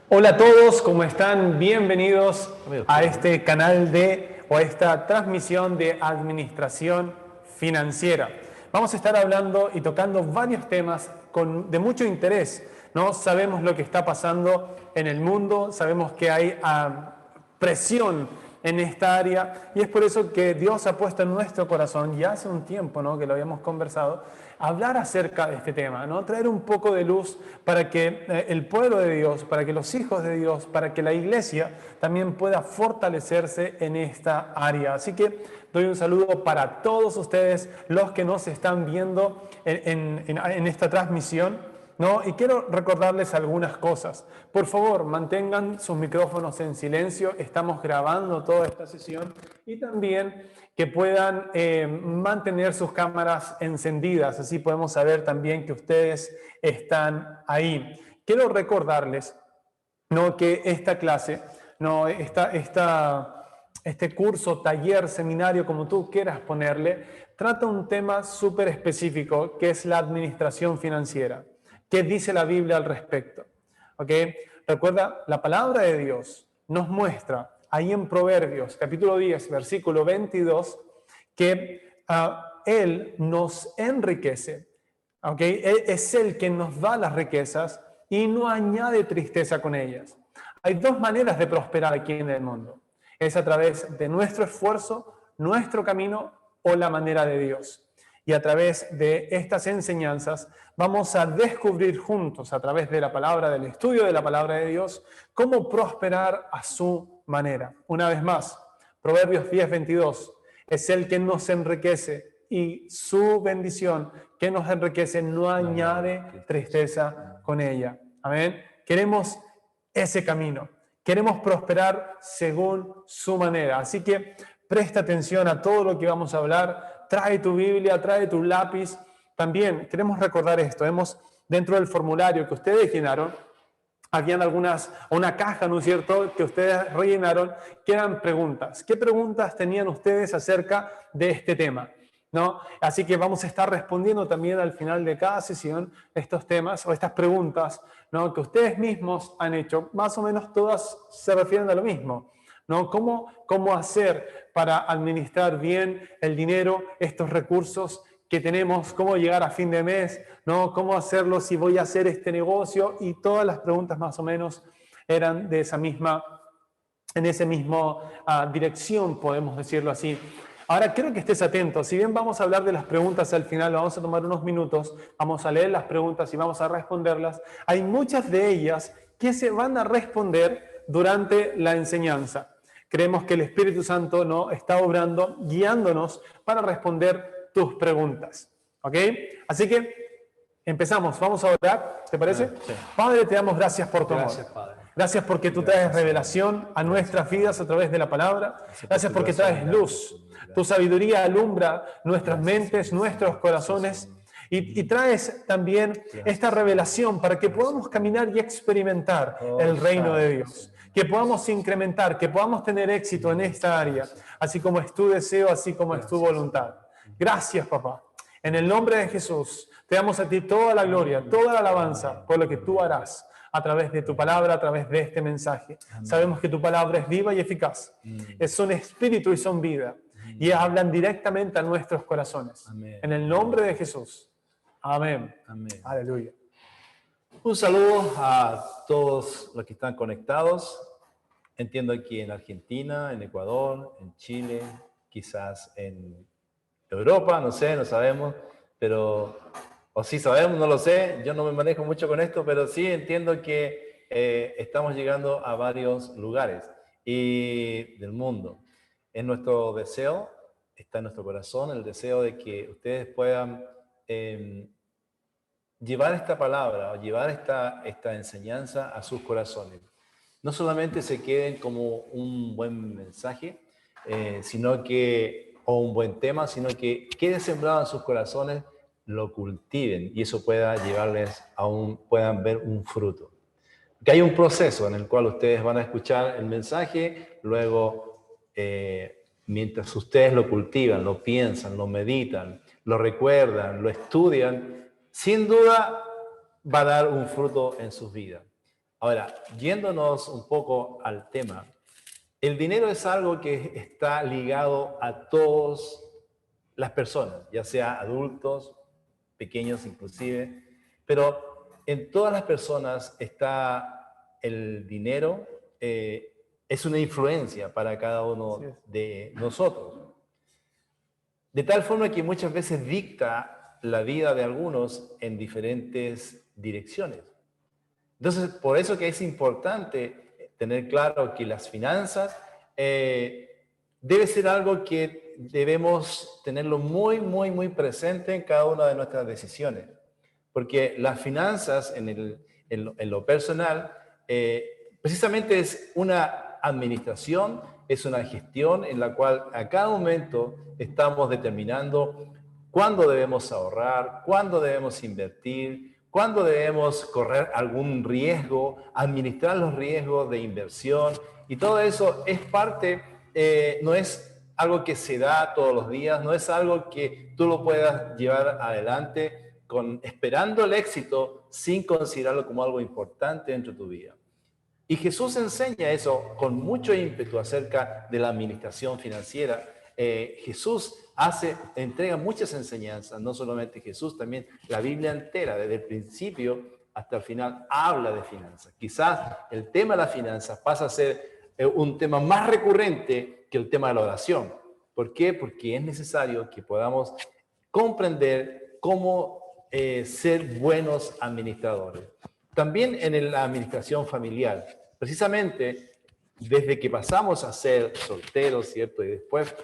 Hola a todos, ¿cómo están? Bienvenidos a este canal o a esta transmisión de administración financiera. Vamos a estar hablando y tocando varios temas de mucho interés, ¿no? Sabemos lo que está pasando en el mundo, sabemos que hay presión en esta área y es por eso que Dios ha puesto en nuestro corazón, ya hace un tiempo, ¿no?, que lo habíamos conversado, hablar acerca de este tema, ¿no? Traer un poco de luz para que el pueblo de Dios, para que los hijos de Dios, para que la iglesia también pueda fortalecerse en esta área. Así que doy un saludo para todos ustedes, los que nos están viendo en esta transmisión, ¿no? Y quiero recordarles algunas cosas. Por favor, mantengan sus micrófonos en silencio. Estamos grabando toda esta sesión y también que puedan mantener sus cámaras encendidas. Así podemos saber también que ustedes están ahí. Quiero recordarles, ¿no?, que esta clase, ¿no?, este curso, taller, seminario, como tú quieras ponerle, trata un tema súper específico que es la administración financiera. ¿Qué dice la Biblia al respecto? ¿Ok? Recuerda, la palabra de Dios nos muestra ahí en Proverbios, capítulo 10, versículo 22, que Él nos enriquece. ¿Ok? Él es el que nos da las riquezas y no añade tristeza con ellas. Hay dos maneras de prosperar aquí en el mundo. Es a través de nuestro esfuerzo, nuestro camino o la manera de Dios. Y a través de estas enseñanzas vamos a descubrir juntos, a través de la palabra, del estudio de la palabra de Dios, cómo prosperar a su manera. Una vez más, Proverbios 10:22, es el que nos enriquece y su bendición que nos enriquece no añade tristeza con ella. Amén. Queremos ese camino. Queremos prosperar según su manera. Así que presta atención a todo lo que vamos a hablar. Trae tu Biblia, trae tu lápiz. También queremos recordar esto. Dentro del formulario que ustedes llenaron, habían una caja, ¿no es cierto?, que ustedes rellenaron, que eran preguntas. ¿Qué preguntas tenían ustedes acerca de este tema? ¿No? Así que vamos a estar respondiendo también al final de cada sesión estos temas o estas preguntas, ¿no?, que ustedes mismos han hecho. Más o menos todas se refieren a lo mismo, ¿no? ¿Cómo hacer para administrar bien el dinero, estos recursos que tenemos, cómo llegar a fin de mes, ¿no? ¿Cómo hacerlo si voy a hacer este negocio? Y todas las preguntas más o menos eran de en esa misma dirección, podemos decirlo así. Ahora, quiero que estés atento. Si bien vamos a hablar de las preguntas al final, vamos a tomar unos minutos, vamos a leer las preguntas y vamos a responderlas. Hay muchas de ellas que se van a responder durante la enseñanza. Creemos que el Espíritu Santo, ¿no?, está obrando, guiándonos para responder tus preguntas. ¿Ok? Así que empezamos. Vamos a orar. ¿Te parece? Sí. Padre, te damos gracias por tu amor. Gracias, Padre. Gracias porque tú traes revelación a nuestras vidas a través de la palabra. Gracias porque traes luz. Tu sabiduría alumbra nuestras mentes, nuestros corazones. Y traes también esta revelación para que podamos caminar y experimentar el reino de Dios. Que podamos incrementar, que podamos tener éxito en esta área, así como es tu deseo, así como es tu voluntad. Gracias, papá. En el nombre de Jesús, te damos a ti toda la gloria, toda la alabanza por lo que tú harás a través de tu palabra, a través de este mensaje. Sabemos que tu palabra es viva y eficaz. Son espíritu y son vida. Y hablan directamente a nuestros corazones. En el nombre de Jesús. Amén. Aleluya. Un saludo a todos los que están conectados. Entiendo aquí en Argentina, en Ecuador, en Chile, quizás en Europa, no sé, no sabemos, pero, o sí sabemos, no lo sé, yo no me manejo mucho con esto, pero sí entiendo que estamos llegando a varios lugares del mundo. Es nuestro deseo, está en nuestro corazón, el deseo de que ustedes puedan llevar esta palabra, o llevar esta enseñanza a sus corazones. No solamente se queden como un buen mensaje, o un buen tema, sino que quede sembrado en sus corazones, lo cultiven y eso pueda llevarles puedan ver un fruto. Que hay un proceso en el cual ustedes van a escuchar el mensaje, luego mientras ustedes lo cultivan, lo piensan, lo meditan, lo recuerdan, lo estudian, sin duda va a dar un fruto en sus vidas. Ahora, yéndonos un poco al tema, el dinero es algo que está ligado a todas las personas, ya sea adultos, pequeños inclusive, pero en todas las personas está el dinero, es una influencia para cada uno de nosotros. De tal forma que muchas veces dicta la vida de algunos en diferentes direcciones. Entonces, por eso que es importante tener claro que las finanzas debe ser algo que debemos tenerlo muy presente en cada una de nuestras decisiones. Porque las finanzas en lo personal precisamente es una administración, es una gestión en la cual a cada momento estamos determinando cuándo debemos ahorrar, cuándo debemos invertir, cuándo debemos correr algún riesgo, administrar los riesgos de inversión, y todo eso es parte, no es algo que se da todos los días, no es algo que tú lo puedas llevar adelante esperando el éxito sin considerarlo como algo importante dentro de tu vida. Y Jesús enseña eso con mucho ímpetu acerca de la administración financiera. Jesús entrega muchas enseñanzas, no solamente Jesús, también la Biblia entera, desde el principio hasta el final, habla de finanzas. Quizás el tema de las finanzas pasa a ser un tema más recurrente que el tema de la oración. ¿Por qué? Porque es necesario que podamos comprender cómo ser buenos administradores. También en la administración familiar, precisamente desde que pasamos a ser solteros, ¿cierto? Y después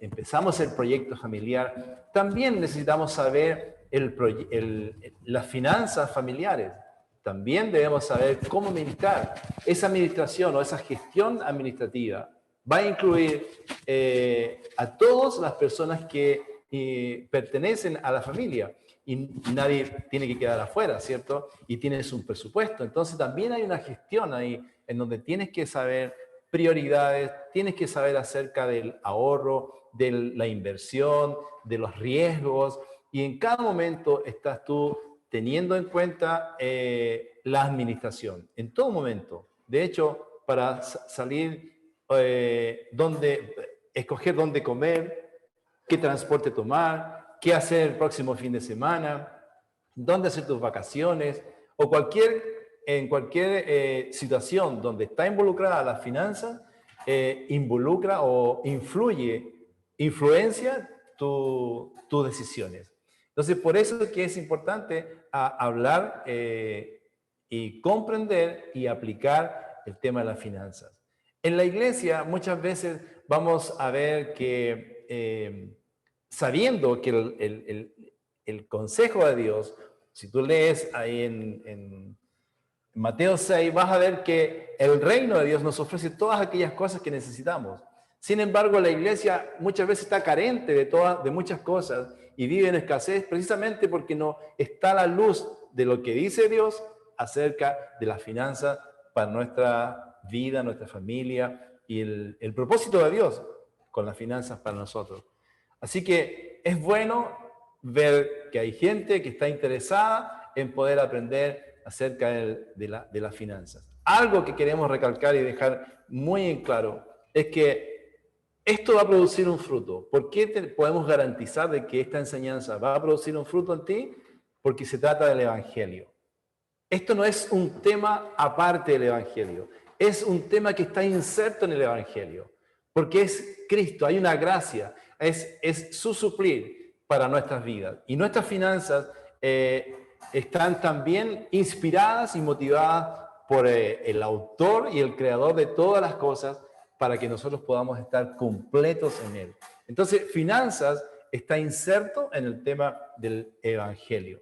empezamos el proyecto familiar, también necesitamos saber las finanzas familiares. También debemos saber cómo administrar. Esa administración o esa gestión administrativa va a incluir a todas las personas que pertenecen a la familia. Y nadie tiene que quedar afuera, ¿cierto? Y tienes un presupuesto. Entonces también hay una gestión ahí en donde tienes que saber prioridades, tienes que saber acerca del ahorro, de la inversión, de los riesgos. Y en cada momento estás tú teniendo en cuenta la administración. En todo momento. De hecho, para salir, escoger dónde comer, qué transporte tomar, qué hacer el próximo fin de semana, dónde hacer tus vacaciones, o en cualquier situación donde está involucrada la finanza, involucra o influencia tus decisiones. Entonces, por eso es que es importante hablar y comprender y aplicar el tema de las finanzas. En la iglesia muchas veces vamos a ver que sabiendo que el consejo de Dios, si tú lees ahí en Mateo 6, vas a ver que el reino de Dios nos ofrece todas aquellas cosas que necesitamos. Sin embargo, la iglesia muchas veces está carente de muchas cosas y vive en escasez precisamente porque no está a la luz de lo que dice Dios acerca de las finanzas para nuestra vida, nuestra familia y el propósito de Dios con las finanzas para nosotros. Así que es bueno ver que hay gente que está interesada en poder aprender acerca de las finanzas. Algo que queremos recalcar y dejar muy en claro es que esto va a producir un fruto. ¿Por qué podemos garantizar de que esta enseñanza va a producir un fruto en ti? Porque se trata del Evangelio. Esto no es un tema aparte del Evangelio. Es un tema que está inserto en el Evangelio. Porque es Cristo, hay una gracia. Es su suplir para nuestras vidas. Y nuestras finanzas están también inspiradas y motivadas por el autor y el creador de todas las cosas para que nosotros podamos estar completos en él. Entonces, finanzas está inserto en el tema del Evangelio.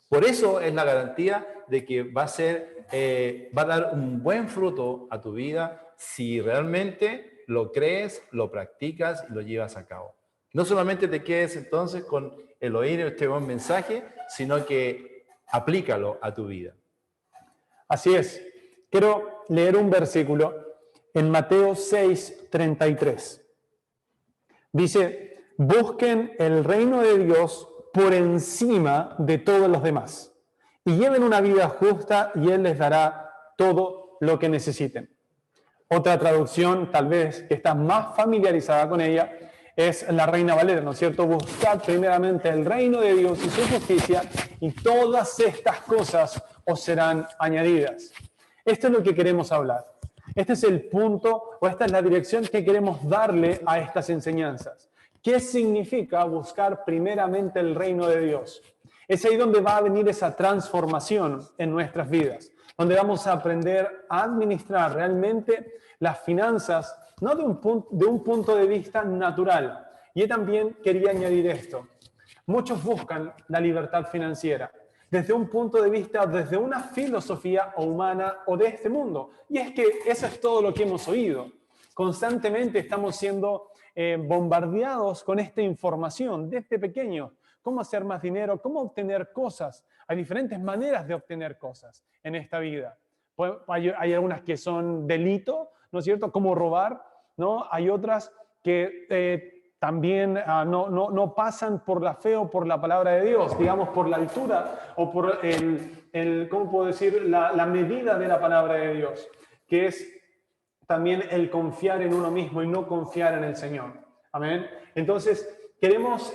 Por eso es la garantía de que va a dar un buen fruto a tu vida si realmente lo crees, lo practicas y lo llevas a cabo. No solamente te quedes entonces con el oír este buen mensaje, sino que aplícalo a tu vida. Así es. Quiero leer un versículo en Mateo 6:33. Dice, busquen el reino de Dios por encima de todos los demás y lleven una vida justa y Él les dará todo lo que necesiten. Otra traducción, tal vez, que está más familiarizada con ella, es la Reina Valera, ¿no es cierto? Buscad primeramente el reino de Dios y su justicia, y todas estas cosas os serán añadidas. Esto es lo que queremos hablar. Este es el punto, o esta es la dirección que queremos darle a estas enseñanzas. ¿Qué significa buscar primeramente el reino de Dios? Es ahí donde va a venir esa transformación en nuestras vidas, donde vamos a aprender a administrar realmente las finanzas, no de un punto de vista natural. Y yo también quería añadir esto. Muchos buscan la libertad financiera desde un punto de vista, desde una filosofía humana o de este mundo. Y es que eso es todo lo que hemos oído. Constantemente estamos siendo bombardeados con esta información desde pequeños. Cómo hacer más dinero, cómo obtener cosas. Hay diferentes maneras de obtener cosas en esta vida. Hay algunas que son delito, ¿no es cierto? Como robar, ¿no? Hay otras que también no pasan por la fe o por la palabra de Dios, digamos por la altura o por ¿cómo puedo decir? La medida de la palabra de Dios, que es también el confiar en uno mismo y no confiar en el Señor. Amén. Entonces, queremos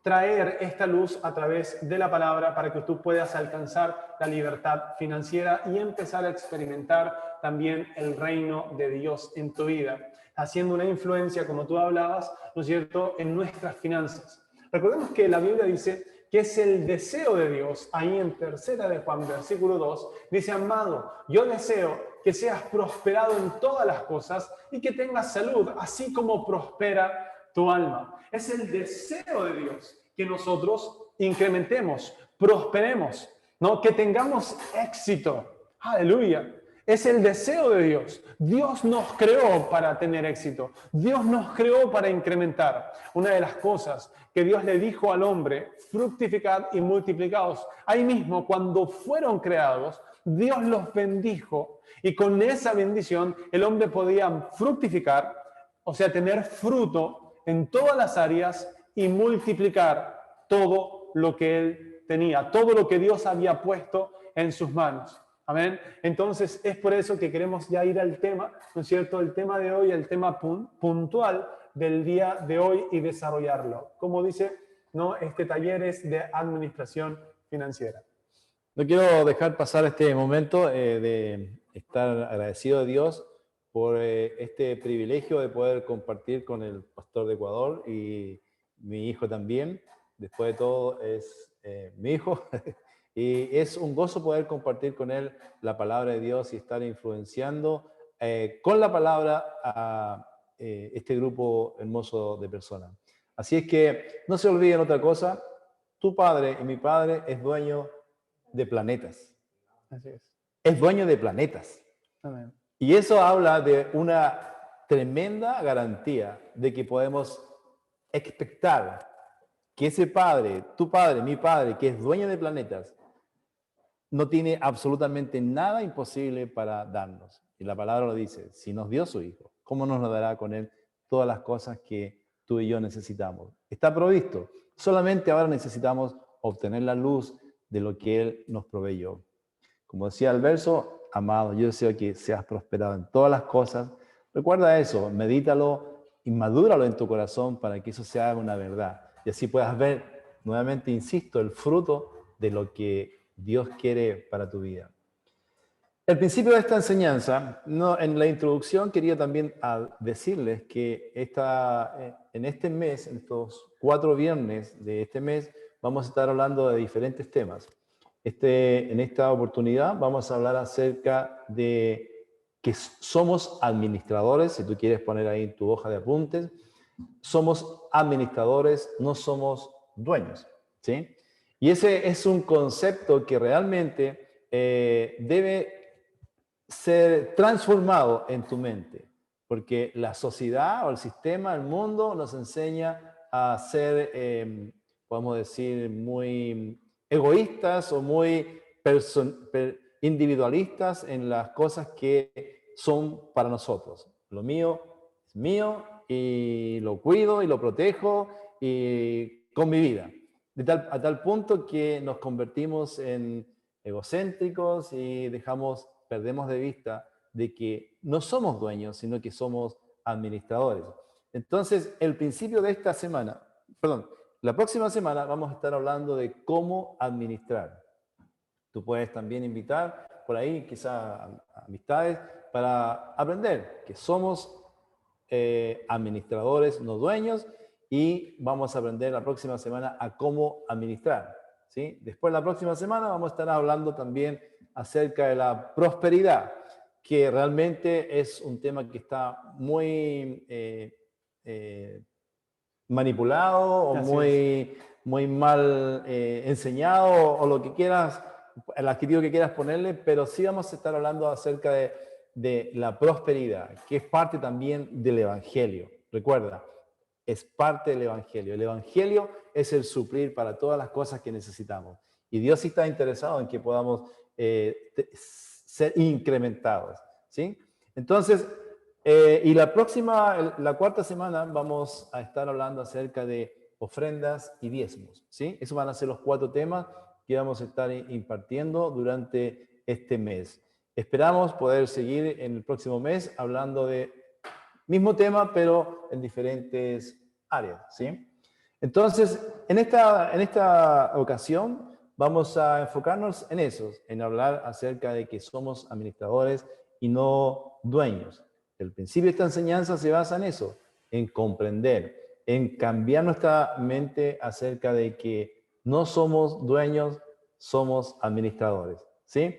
traer esta luz a través de la palabra para que tú puedas alcanzar la libertad financiera y empezar a experimentar también el reino de Dios en tu vida, haciendo una influencia, como tú hablabas, ¿no es cierto?, en nuestras finanzas. Recordemos que la Biblia dice que es el deseo de Dios, ahí en 3 de Juan, versículo 2, dice: amado, yo deseo que seas prosperado en todas las cosas y que tengas salud, así como prospera tu alma. Es el deseo de Dios que nosotros incrementemos, prosperemos, ¿no? Que tengamos éxito. Aleluya. Es el deseo de Dios. Dios nos creó para tener éxito. Dios nos creó para incrementar. Una de las cosas que Dios le dijo al hombre: fructificad y multiplicaos. Ahí mismo, cuando fueron creados, Dios los bendijo, y con esa bendición el hombre podía fructificar, o sea, tener fruto en todas las áreas y multiplicar todo lo que él tenía, todo lo que Dios había puesto en sus manos. Amén. Entonces, es por eso que queremos ya ir al tema, ¿no es cierto? El tema de hoy, el tema puntual del día de hoy, y desarrollarlo. Como dice, ¿no? Este taller es de administración financiera. No quiero dejar pasar este momento de estar agradecido a Dios por este privilegio de poder compartir con el pastor de Ecuador y mi hijo también. Después de todo es mi hijo y es un gozo poder compartir con él la palabra de Dios y estar influenciando con la palabra a este grupo hermoso de personas. Así es que no se olviden otra cosa: tu padre y mi padre es dueño de planetas. Así es. Es dueño de planetas. Amén. Y eso habla de una tremenda garantía de que podemos expectar que ese padre, tu padre, mi padre, que es dueño de planetas, no tiene absolutamente nada imposible para darnos. Y la palabra lo dice: si nos dio su hijo, ¿cómo no nos dará con él todas las cosas que tú y yo necesitamos? Está provisto. Solamente ahora necesitamos obtener la luz de lo que él nos proveyó. Como decía el verso: amado, yo deseo que seas prosperado en todas las cosas. Recuerda eso, medítalo y madúralo en tu corazón para que eso se haga una verdad. Y así puedas ver, nuevamente insisto, el fruto de lo que Dios quiere para tu vida. El principio de esta enseñanza, en la introducción quería también decirles que en este mes, en estos 4 viernes de este mes, vamos a estar hablando de diferentes temas. En esta oportunidad vamos a hablar acerca de que somos administradores. Si tú quieres poner ahí en tu hoja de apuntes, somos administradores, no somos dueños, ¿sí? Y ese es un concepto que realmente debe ser transformado en tu mente, porque la sociedad o el sistema, el mundo nos enseña a ser, podemos decir, muy egoístas o muy individualistas en las cosas que son para nosotros. Lo mío es mío y lo cuido y lo protejo y con mi vida. a tal punto que nos convertimos en egocéntricos y perdemos de vista de que no somos dueños, sino que somos administradores. Entonces, el principio de esta semana, perdón, la próxima semana vamos a estar hablando de cómo administrar. Tú puedes también invitar por ahí quizá a amistades para aprender que somos administradores, no dueños, y vamos a aprender la próxima semana a cómo administrar, ¿sí? Después, la próxima semana vamos a estar hablando también acerca de la prosperidad, que realmente es un tema que está muy manipulado o muy mal enseñado o lo que quieras, el adjetivo que quieras ponerle, pero sí vamos a estar hablando acerca de la prosperidad, que es parte también del Evangelio. Recuerda, es parte del Evangelio. El Evangelio es el suplir para todas las cosas que necesitamos. Y Dios sí está interesado en que podamos ser incrementados, ¿sí? Entonces, y la cuarta semana vamos a estar hablando acerca de ofrendas y diezmos, ¿sí? Esos van a ser los 4 temas que vamos a estar impartiendo durante este mes. Esperamos poder seguir en el próximo mes hablando de mismo tema, pero en diferentes áreas, ¿sí? Entonces, en esta ocasión vamos a enfocarnos en eso, en hablar acerca de que somos administradores y no dueños. El principio de esta enseñanza se basa en eso, en comprender, en cambiar nuestra mente acerca de que no somos dueños, somos administradores, ¿sí?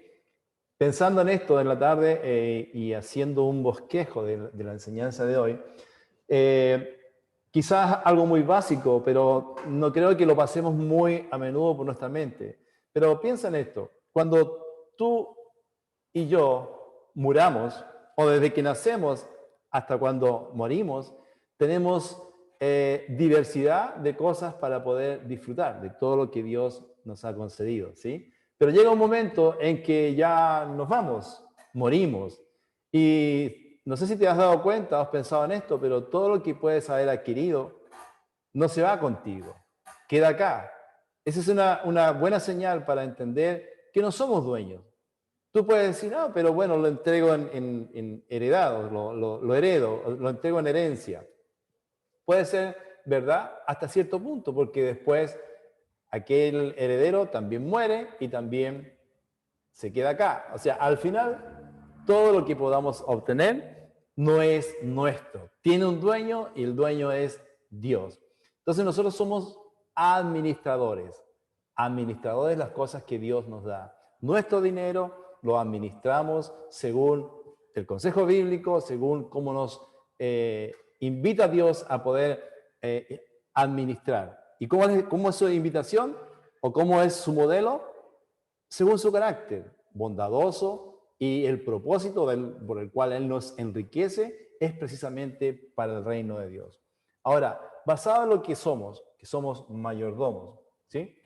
Pensando en esto en la tarde y haciendo un bosquejo de la enseñanza de hoy, quizás algo muy básico, pero no creo que lo pasemos muy a menudo por nuestra mente. Pero piensa en esto, cuando tú y yo muramos, o desde que nacemos hasta cuando morimos, tenemos diversidad de cosas para poder disfrutar de todo lo que Dios nos ha concedido, ¿sí? Pero llega un momento en que ya nos vamos, morimos. Y no sé si te has dado cuenta, has pensado en esto, pero todo lo que puedes haber adquirido no se va contigo, queda acá. Esa es una buena señal para entender que no somos dueños. Tú puedes decir, no, pero bueno, lo entrego en heredado, lo heredo, lo entrego en herencia. Puede ser verdad hasta cierto punto, porque después aquel heredero también muere y también se queda acá. O sea, al final, todo lo que podamos obtener no es nuestro. Tiene un dueño y el dueño es Dios. Entonces nosotros somos administradores de las cosas que Dios nos da. Nuestro dinero lo administramos según el consejo bíblico, según cómo nos invita a Dios a poder administrar. ¿Y cómo es su invitación? ¿O cómo es su modelo? Según su carácter, bondadoso, y el propósito por el cual Él nos enriquece es precisamente para el reino de Dios. Ahora, basado en lo que somos mayordomos, ¿sí?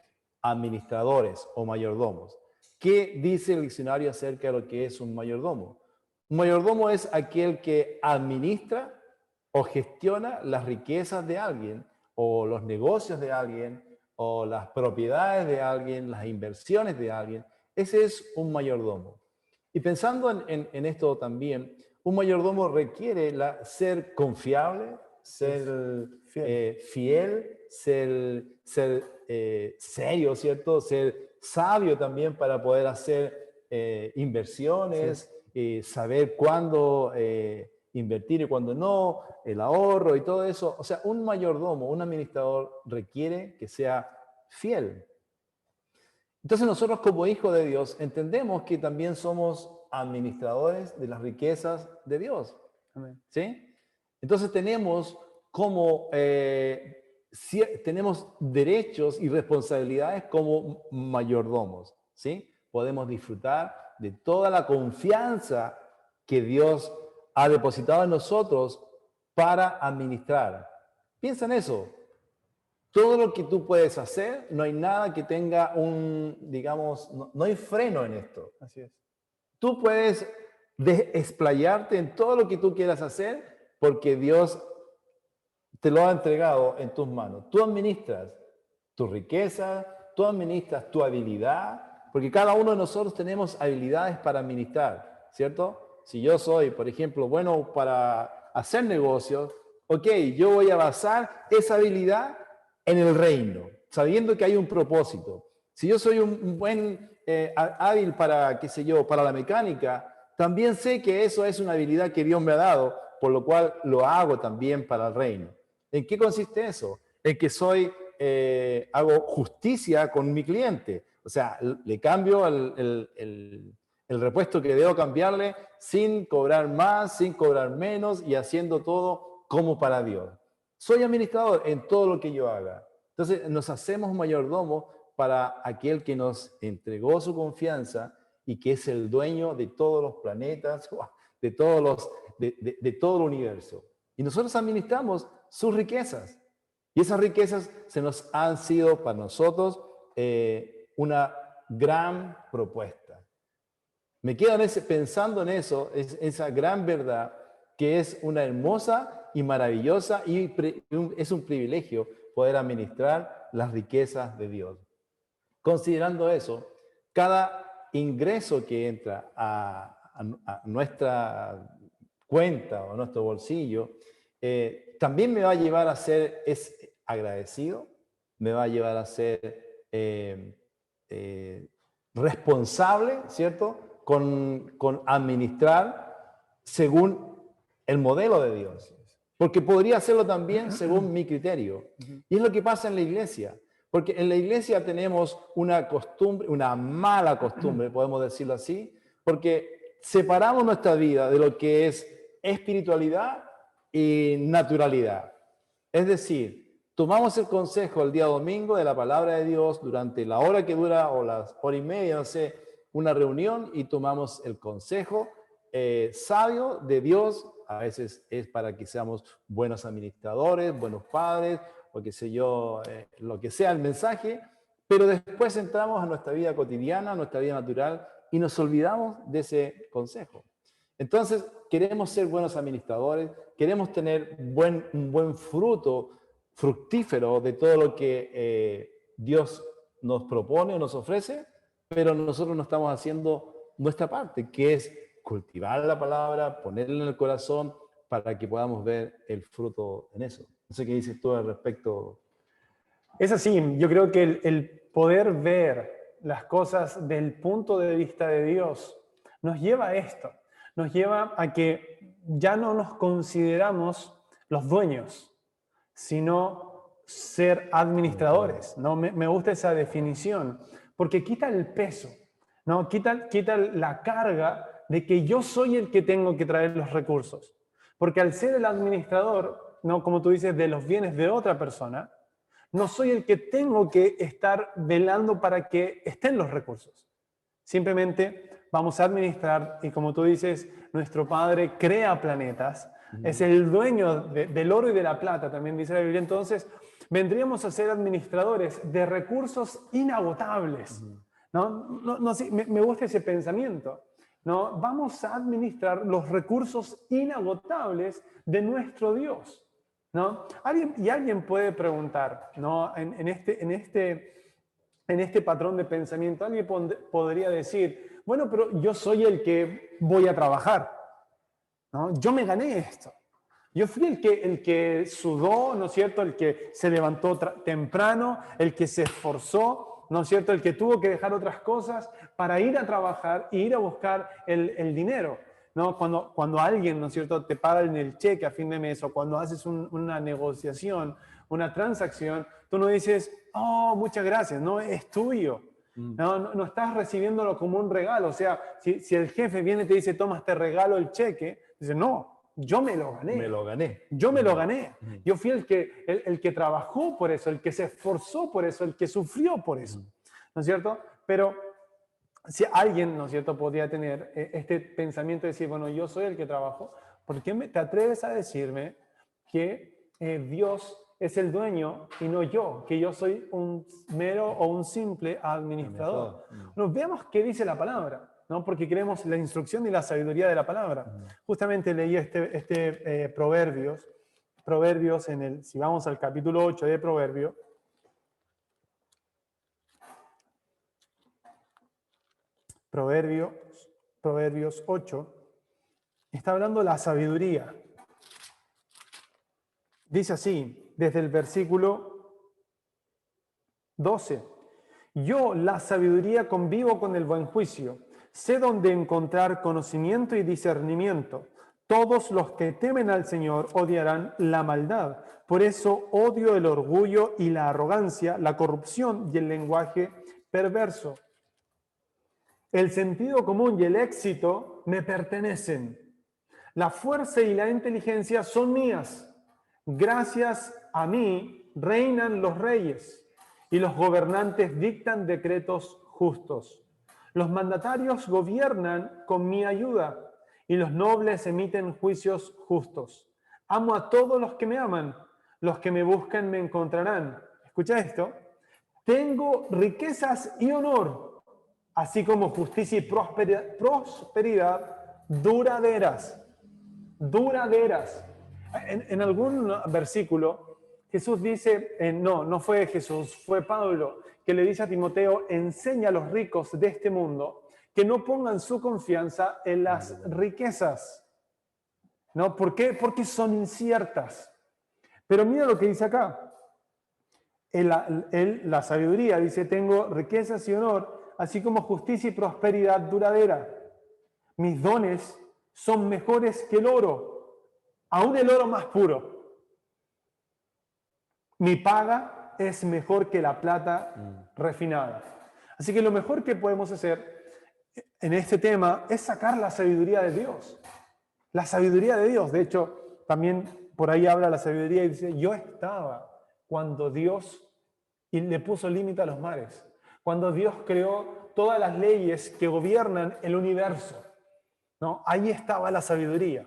Administradores o mayordomos. ¿Qué dice el diccionario acerca de lo que es un mayordomo? Un mayordomo es aquel que administra o gestiona las riquezas de alguien, o los negocios de alguien, o las propiedades de alguien, las inversiones de alguien. Ese es un mayordomo. Y pensando en esto también, un mayordomo requiere ser confiable, ser fiel, ser serio, ¿cierto? Ser sabio también para poder hacer inversiones, saber cuándo invertir y cuándo no, el ahorro y todo eso. O sea, un mayordomo, un administrador requiere que sea fiel. Entonces nosotros como hijos de Dios entendemos que también somos administradores de las riquezas de Dios. ¿Sí? Entonces tenemos tenemos derechos y responsabilidades como mayordomos. ¿Sí? Podemos disfrutar de toda la confianza que Dios ha depositado en nosotros para administrar. Piensa en eso. Todo lo que tú puedes hacer, no hay nada que tenga digamos, no hay freno en esto. Así es. Tú puedes explayarte en todo lo que tú quieras hacer porque Dios te lo ha entregado en tus manos. Tú administras. tu riqueza, tú administras tu habilidad, porque cada uno de nosotros tenemos habilidades para administrar, ¿cierto? Si yo soy, por ejemplo, bueno para hacer negocios, ok, yo voy a basar esa habilidad en el reino, sabiendo que hay un propósito. Si yo soy un buen hábil para, qué sé yo, para la mecánica, también sé que eso es una habilidad que Dios me ha dado, por lo cual lo hago también para el reino. ¿En qué consiste eso? En que hago justicia con mi cliente. O sea, le cambio el repuesto que debo cambiarle sin cobrar más, sin cobrar menos y haciendo todo como para Dios. Soy administrador en todo lo que yo haga. Entonces, nos hacemos mayordomo para aquel que nos entregó su confianza y que es el dueño de todos los planetas, de todo el universo. Y nosotros administramos sus riquezas. Y esas riquezas se nos han sido para nosotros una gran propuesta. Me quedo pensando en eso, esa gran verdad que es una hermosa y maravillosa y es un privilegio poder administrar las riquezas de Dios. Considerando eso, cada ingreso que entra a nuestra cuenta o a nuestro bolsillo, también me va a llevar a ser agradecido, me va a llevar a ser responsable, ¿cierto? Con administrar según el modelo de Dios. Porque podría hacerlo también según mi criterio. Y es lo que pasa en la iglesia. Porque en la iglesia tenemos una costumbre, una mala costumbre, podemos decirlo así, porque separamos nuestra vida de lo que es espiritualidad y naturalidad. Es decir, tomamos el consejo el día domingo de la palabra de Dios durante la hora que dura o las hora y media, no sé, una reunión y tomamos el consejo sabio de Dios. A veces es para que seamos buenos administradores, buenos padres, o qué sé yo, lo que sea el mensaje, pero después entramos a nuestra vida cotidiana, a nuestra vida natural y nos olvidamos de ese consejo. Entonces, queremos ser buenos administradores, queremos tener un buen fruto fructífero de todo lo que Dios nos propone o nos ofrece, pero nosotros no estamos haciendo nuestra parte, que es cultivar la palabra, ponerla en el corazón para que podamos ver el fruto en eso. No sé qué dices tú al respecto. Es así, yo creo que el poder ver las cosas del punto de vista de Dios nos lleva a esto, nos lleva a que ya no nos consideramos los dueños, sino ser administradores, ¿no? Me gusta esa definición, porque quita el peso, ¿no? Quita la carga de que yo soy el que tengo que traer los recursos. Porque al ser el administrador, ¿no? Como tú dices, de los bienes de otra persona, no soy el que tengo que estar velando para que estén los recursos. Simplemente vamos a administrar y como tú dices, nuestro Padre crea planetas, es el dueño del oro y de la plata, también dice la Biblia. Entonces, vendríamos a ser administradores de recursos inagotables. ¿No? Sí, me gusta ese pensamiento. ¿No? Vamos a administrar los recursos inagotables de nuestro Dios. ¿No? Alguien puede preguntar, ¿no? En este patrón de pensamiento, alguien podría decir, bueno, pero yo soy el que voy a trabajar, ¿no? Yo me gané esto. Yo fui el que sudó, ¿no es cierto? El que se levantó temprano, el que se esforzó, ¿no es cierto? El que tuvo que dejar otras cosas para ir a trabajar e ir a buscar el dinero, ¿no? Cuando alguien, ¿no es cierto?, te paga en el cheque a fin de mes o cuando haces una negociación, una transacción, tú no dices, oh, muchas gracias, no, es tuyo. No estás recibiéndolo como un regalo. O sea, si el jefe viene y te dice, toma este regalo, el cheque, dices, no, yo me lo gané. Me lo gané. Yo me lo gané. Yo fui el que trabajó por eso, el que se esforzó por eso, el que sufrió por eso. ¿No es cierto? Pero si alguien, ¿no es cierto?, podría tener este pensamiento de decir, bueno, yo soy el que trabajo, ¿por qué te atreves a decirme que Dios es el dueño y no yo, que yo soy un mero o un simple administrador? Nos veamos qué dice la palabra, ¿no? Porque queremos la instrucción y la sabiduría de la palabra. Justamente leí Proverbios si vamos al capítulo 8 de Proverbios, Proverbios 8, está hablando de la sabiduría. Dice así, desde el versículo 12. Yo, la sabiduría, convivo con el buen juicio. Sé dónde encontrar conocimiento y discernimiento. Todos los que temen al Señor odiarán la maldad. Por eso odio el orgullo y la arrogancia, la corrupción y el lenguaje perverso. El sentido común y el éxito me pertenecen. La fuerza y la inteligencia son mías. Gracias a mí reinan los reyes y los gobernantes dictan decretos justos. Los mandatarios gobiernan con mi ayuda y los nobles emiten juicios justos. Amo a todos los que me aman. Los que me buscan me encontrarán. Escucha esto. Tengo riquezas y honor, así como justicia y prosperidad duraderas. Duraderas. En algún versículo, Jesús dice, no fue Jesús, fue Pablo, que le dice a Timoteo, enseña a los ricos de este mundo que no pongan su confianza en las riquezas. ¿No? ¿Por qué? Porque son inciertas. Pero mira lo que dice acá. La sabiduría dice, tengo riquezas y honor, así como justicia y prosperidad duradera. Mis dones son mejores que el oro, aún el oro más puro. Mi paga es mejor que la plata refinada. Así que lo mejor que podemos hacer en este tema es sacar la sabiduría de Dios. La sabiduría de Dios. De hecho, también por ahí habla la sabiduría y dice, yo estaba cuando Dios y le puso límite a los mares. Cuando Dios creó todas las leyes que gobiernan el universo. ¿No? Ahí estaba la sabiduría.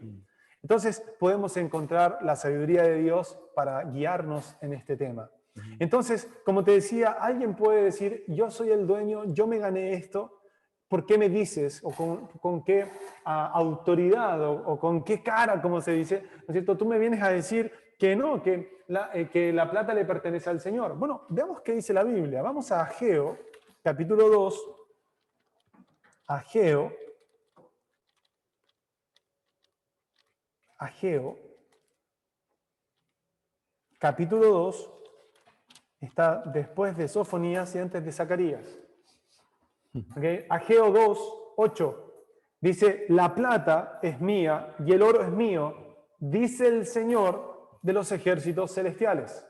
Entonces podemos encontrar la sabiduría de Dios para guiarnos en este tema. Entonces, como te decía, alguien puede decir, yo soy el dueño, yo me gané esto, ¿por qué me dices? ¿O con qué autoridad? ¿O con qué cara, como se dice? ¿No es cierto? Tú me vienes a decir que no, que la plata le pertenece al Señor. Bueno, veamos qué dice la Biblia. Vamos a Ageo, capítulo 2. Ageo, capítulo 2, está después de Sofonías y antes de Zacarías. ¿Okay? Ageo 2, 8, dice, la plata es mía y el oro es mío, dice el Señor de los ejércitos celestiales.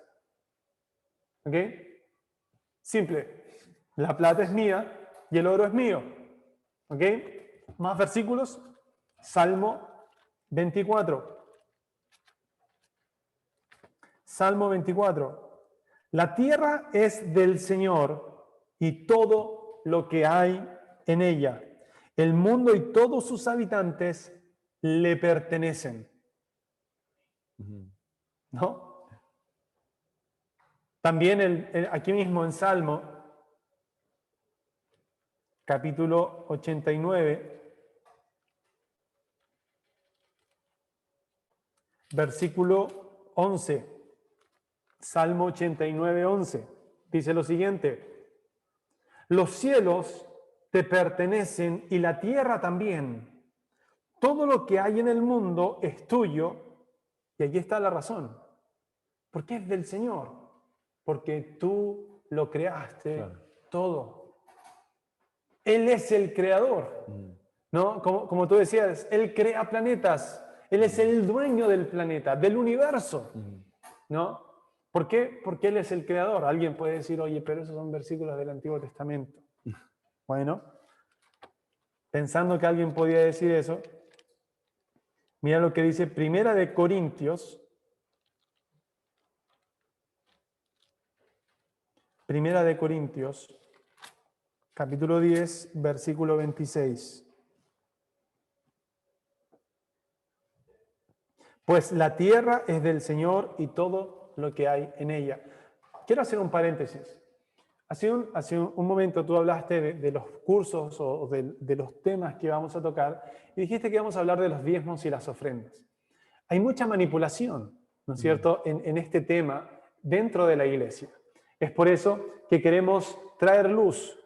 ¿Ok? Simple. La plata es mía y el oro es mío. ¿Ok? Más versículos. Salmo 24. Salmo 24. La tierra es del Señor y todo lo que hay en ella. El mundo y todos sus habitantes le pertenecen. ¿No? También aquí mismo en Salmo, capítulo 89, versículo 11. Salmo 89, 11. Dice lo siguiente. Los cielos te pertenecen y la tierra también. Todo lo que hay en el mundo es tuyo. Y allí está la razón. ¿Por qué es del Señor? Porque tú lo creaste todo. Él es el creador. ¿No? Como tú decías, Él crea planetas. Él es el dueño del planeta, del universo. ¿No? ¿Por qué? Porque Él es el creador. Alguien puede decir, oye, pero esos son versículos del Antiguo Testamento. Bueno, pensando que alguien podía decir eso, mira lo que dice Primera de Corintios. Primera de Corintios, capítulo 10, versículo 26. Pues la tierra es del Señor y todo lo que hay en ella. Quiero hacer un paréntesis. Hace un momento tú hablaste de los cursos o de los temas que vamos a tocar y dijiste que íbamos a hablar de los diezmos y las ofrendas. Hay mucha manipulación, ¿no es cierto?, en este tema dentro de la iglesia. Es por eso que queremos traer luz.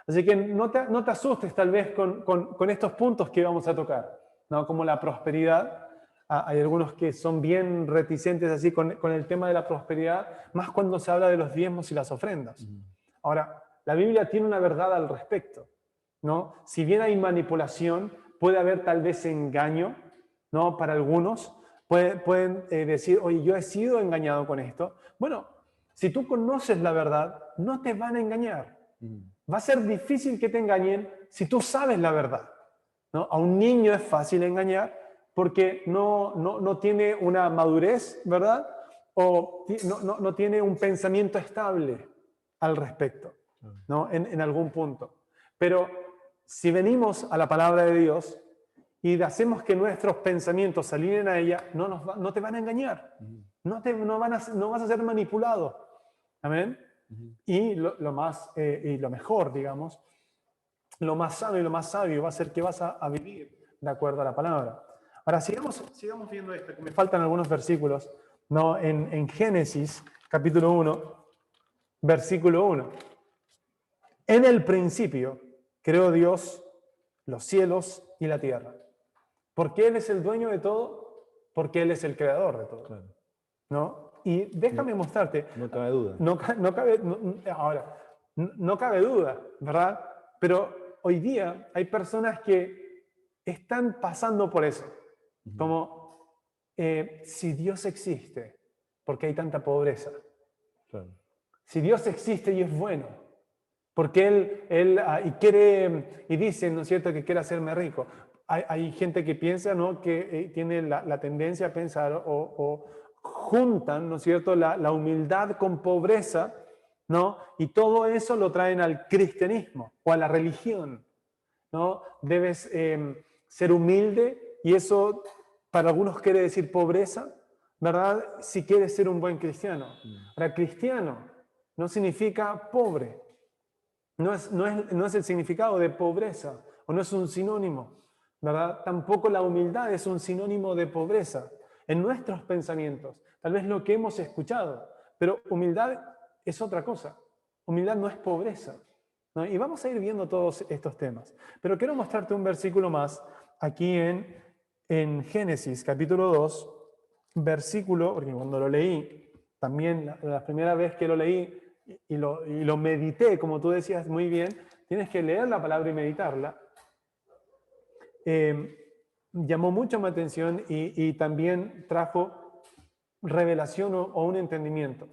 Así que no te asustes tal vez con estos puntos que vamos a tocar, ¿no? Como la prosperidad. Hay algunos que son bien reticentes así con el tema de la prosperidad, más cuando se habla de los diezmos y las ofrendas. Ahora, la Biblia tiene una verdad al respecto, ¿no? Si bien hay manipulación, puede haber tal vez engaño, ¿no? Para algunos, pueden decir, oye, yo he sido engañado con esto. Bueno, si tú conoces la verdad, no te van a engañar. Va a ser difícil que te engañen si tú sabes la verdad, ¿no? A un niño es fácil engañar porque no tiene una madurez, ¿verdad? O no tiene un pensamiento estable al respecto, ¿no? En algún punto. Pero si venimos a la palabra de Dios y hacemos que nuestros pensamientos se alineen a ella, no te van a engañar. No vas a ser manipulado. Amén. Y lo mejor, digamos, lo más sano y lo más sabio va a ser que vas a vivir de acuerdo a la palabra. Ahora, sigamos viendo esto, que me faltan algunos versículos, ¿no? En Génesis, capítulo 1, versículo 1. En el principio creó Dios los cielos y la tierra. ¿Por qué Él es el dueño de todo? Porque Él es el creador de todo. Claro. ¿No? Y déjame mostrarte. No cabe duda. No cabe duda, ¿verdad? Pero hoy día hay personas que están pasando por eso. Como, si Dios existe, ¿por qué hay tanta pobreza? Claro. Si Dios existe y es bueno, porque Él quiere, y dice, ¿no es cierto?, que quiere hacerme rico. Hay gente que piensa, ¿no?, que tiene la tendencia a pensar o juntan, ¿no es cierto?, la humildad con pobreza, ¿no? Y todo eso lo traen al cristianismo o a la religión, ¿no? Debes ser humilde y eso para algunos quiere decir pobreza, ¿verdad? Si quieres ser un buen cristiano. Ahora, cristiano no significa pobre. No es el significado de pobreza o no es un sinónimo, ¿verdad? Tampoco la humildad es un sinónimo de pobreza en nuestros pensamientos, tal vez lo que hemos escuchado, pero humildad es otra cosa. Humildad no es pobreza, ¿no? Y vamos a ir viendo todos estos temas. Pero quiero mostrarte un versículo más aquí en Génesis, capítulo 2, versículo, porque cuando lo leí, también la primera vez que lo leí, y lo medité, como tú decías muy bien, tienes que leer la palabra y meditarla. Llamó mucho mi atención y también trajo revelación o un entendimiento.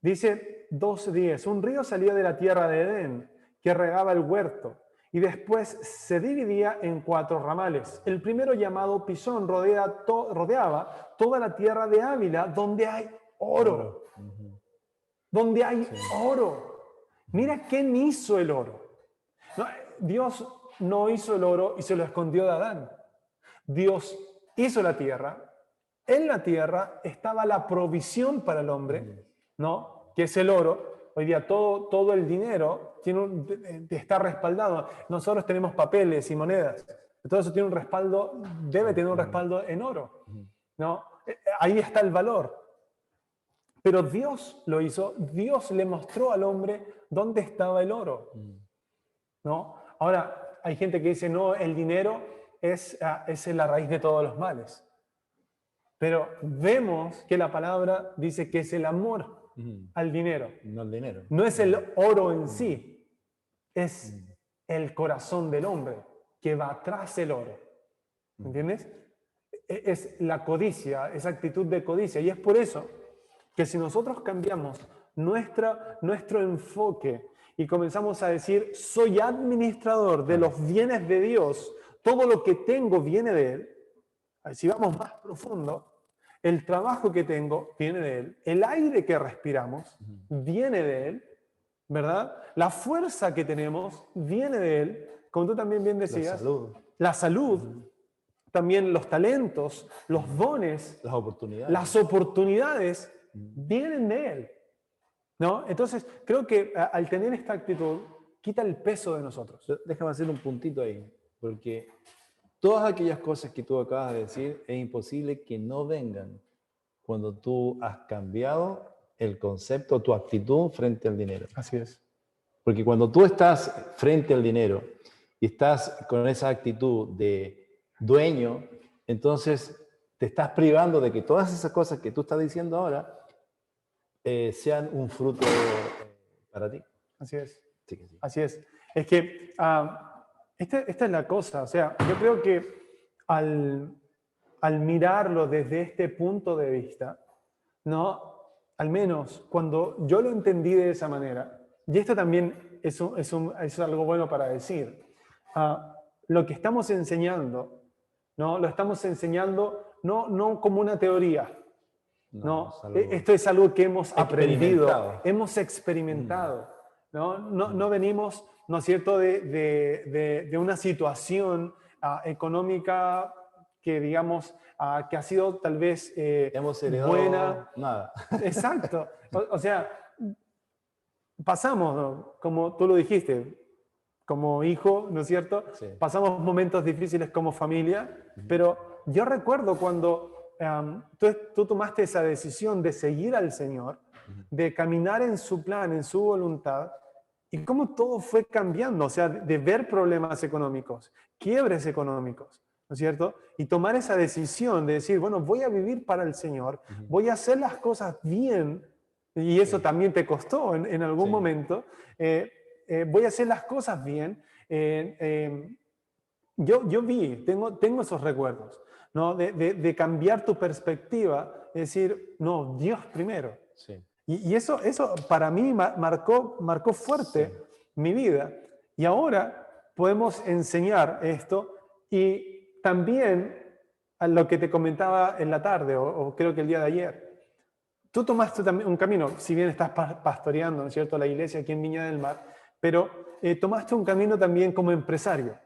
Dice 2:10, un río salía de la tierra de Edén, que regaba el huerto, y después se dividía en 4 ramales. El primero, llamado Pisón, rodeaba toda la tierra de Ávila, donde hay oro. Donde hay oro. Mira quién hizo el oro. No, Dios no hizo el oro y se lo escondió de Adán. Dios hizo la tierra. En la tierra estaba la provisión para el hombre, ¿no? Que es el oro. Hoy día todo el dinero está respaldado. Nosotros tenemos papeles y monedas. Todo eso tiene un respaldo, debe tener un respaldo en oro, ¿no? Ahí está el valor. Pero Dios lo hizo, Dios le mostró al hombre dónde estaba el oro, ¿no? Ahora, hay gente que dice, no, el dinero es la raíz de todos los males. Pero vemos que la palabra dice que es el amor al dinero. No el dinero. No es el oro en sí, es el corazón del hombre que va tras el oro. ¿Entiendes? Es la codicia, esa actitud de codicia. Y es por eso que si nosotros cambiamos nuestro enfoque y comenzamos a decir, soy administrador de los bienes de Dios, todo lo que tengo viene de Él, si vamos más profundo, el trabajo que tengo viene de Él, el aire que respiramos viene de Él, ¿verdad? La fuerza que tenemos viene de Él, como tú también bien decías. La salud. También los talentos, los dones, las oportunidades vienen de Él, ¿no? Entonces, creo que al tener esta actitud, quita el peso de nosotros. Déjame hacer un puntito ahí, porque todas aquellas cosas que tú acabas de decir, es imposible que no vengan cuando tú has cambiado el concepto, tu actitud frente al dinero. Así es. Porque cuando tú estás frente al dinero y estás con esa actitud de dueño, entonces te estás privando de que todas esas cosas que tú estás diciendo ahora sean un fruto para ti. Así es. Sí que sí. Así es. Es que esta es la cosa. O sea, yo creo que al mirarlo desde este punto de vista, ¿no? Al menos cuando yo lo entendí de esa manera, y esto también es algo bueno para decir, lo que estamos enseñando, ¿no? Lo estamos enseñando no como una teoría, ¿no? Esto es algo que hemos aprendido, hemos experimentado, ¿no? No venimos, ¿no es cierto?, de una situación económica que, digamos, que ha sido tal vez hemos heredado buena. Nada. Exacto. O sea, pasamos, ¿no? Como tú lo dijiste, como hijo, ¿no es cierto? Sí. Pasamos momentos difíciles como familia, pero yo recuerdo cuando tú tomaste esa decisión de seguir al Señor, de caminar en su plan, en su voluntad, y cómo todo fue cambiando, o sea, de ver problemas económicos, quiebres económicos, ¿no es cierto? Y tomar esa decisión de decir, bueno, voy a vivir para el Señor, voy a hacer las cosas bien, y eso también te costó en algún momento, voy a hacer las cosas bien. Yo tengo esos recuerdos, ¿no? De cambiar tu perspectiva, es decir, no, Dios primero. Sí. Y eso para mí marcó fuerte mi vida. Y ahora podemos enseñar esto y también a lo que te comentaba en la tarde o creo que el día de ayer. Tú tomaste también un camino, si bien estás pastoreando, ¿no es cierto?, la iglesia aquí en Viña del Mar, pero tomaste un camino también como empresario,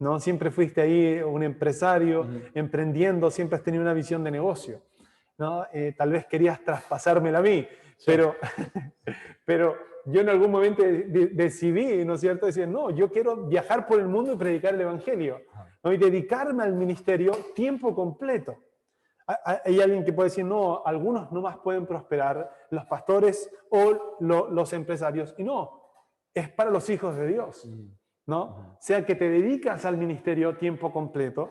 ¿no? Siempre fuiste ahí un empresario, emprendiendo, siempre has tenido una visión de negocio, ¿no? Tal vez querías traspasármela a mí, pero yo en algún momento decidí, ¿no es cierto?, decir, no, yo quiero viajar por el mundo y predicar el evangelio, ¿no? Y dedicarme al ministerio tiempo completo. Hay alguien que puede decir, no, algunos no más pueden prosperar, los pastores o los empresarios. Y no, es para los hijos de Dios, ¿no? Sea que te dedicas al ministerio tiempo completo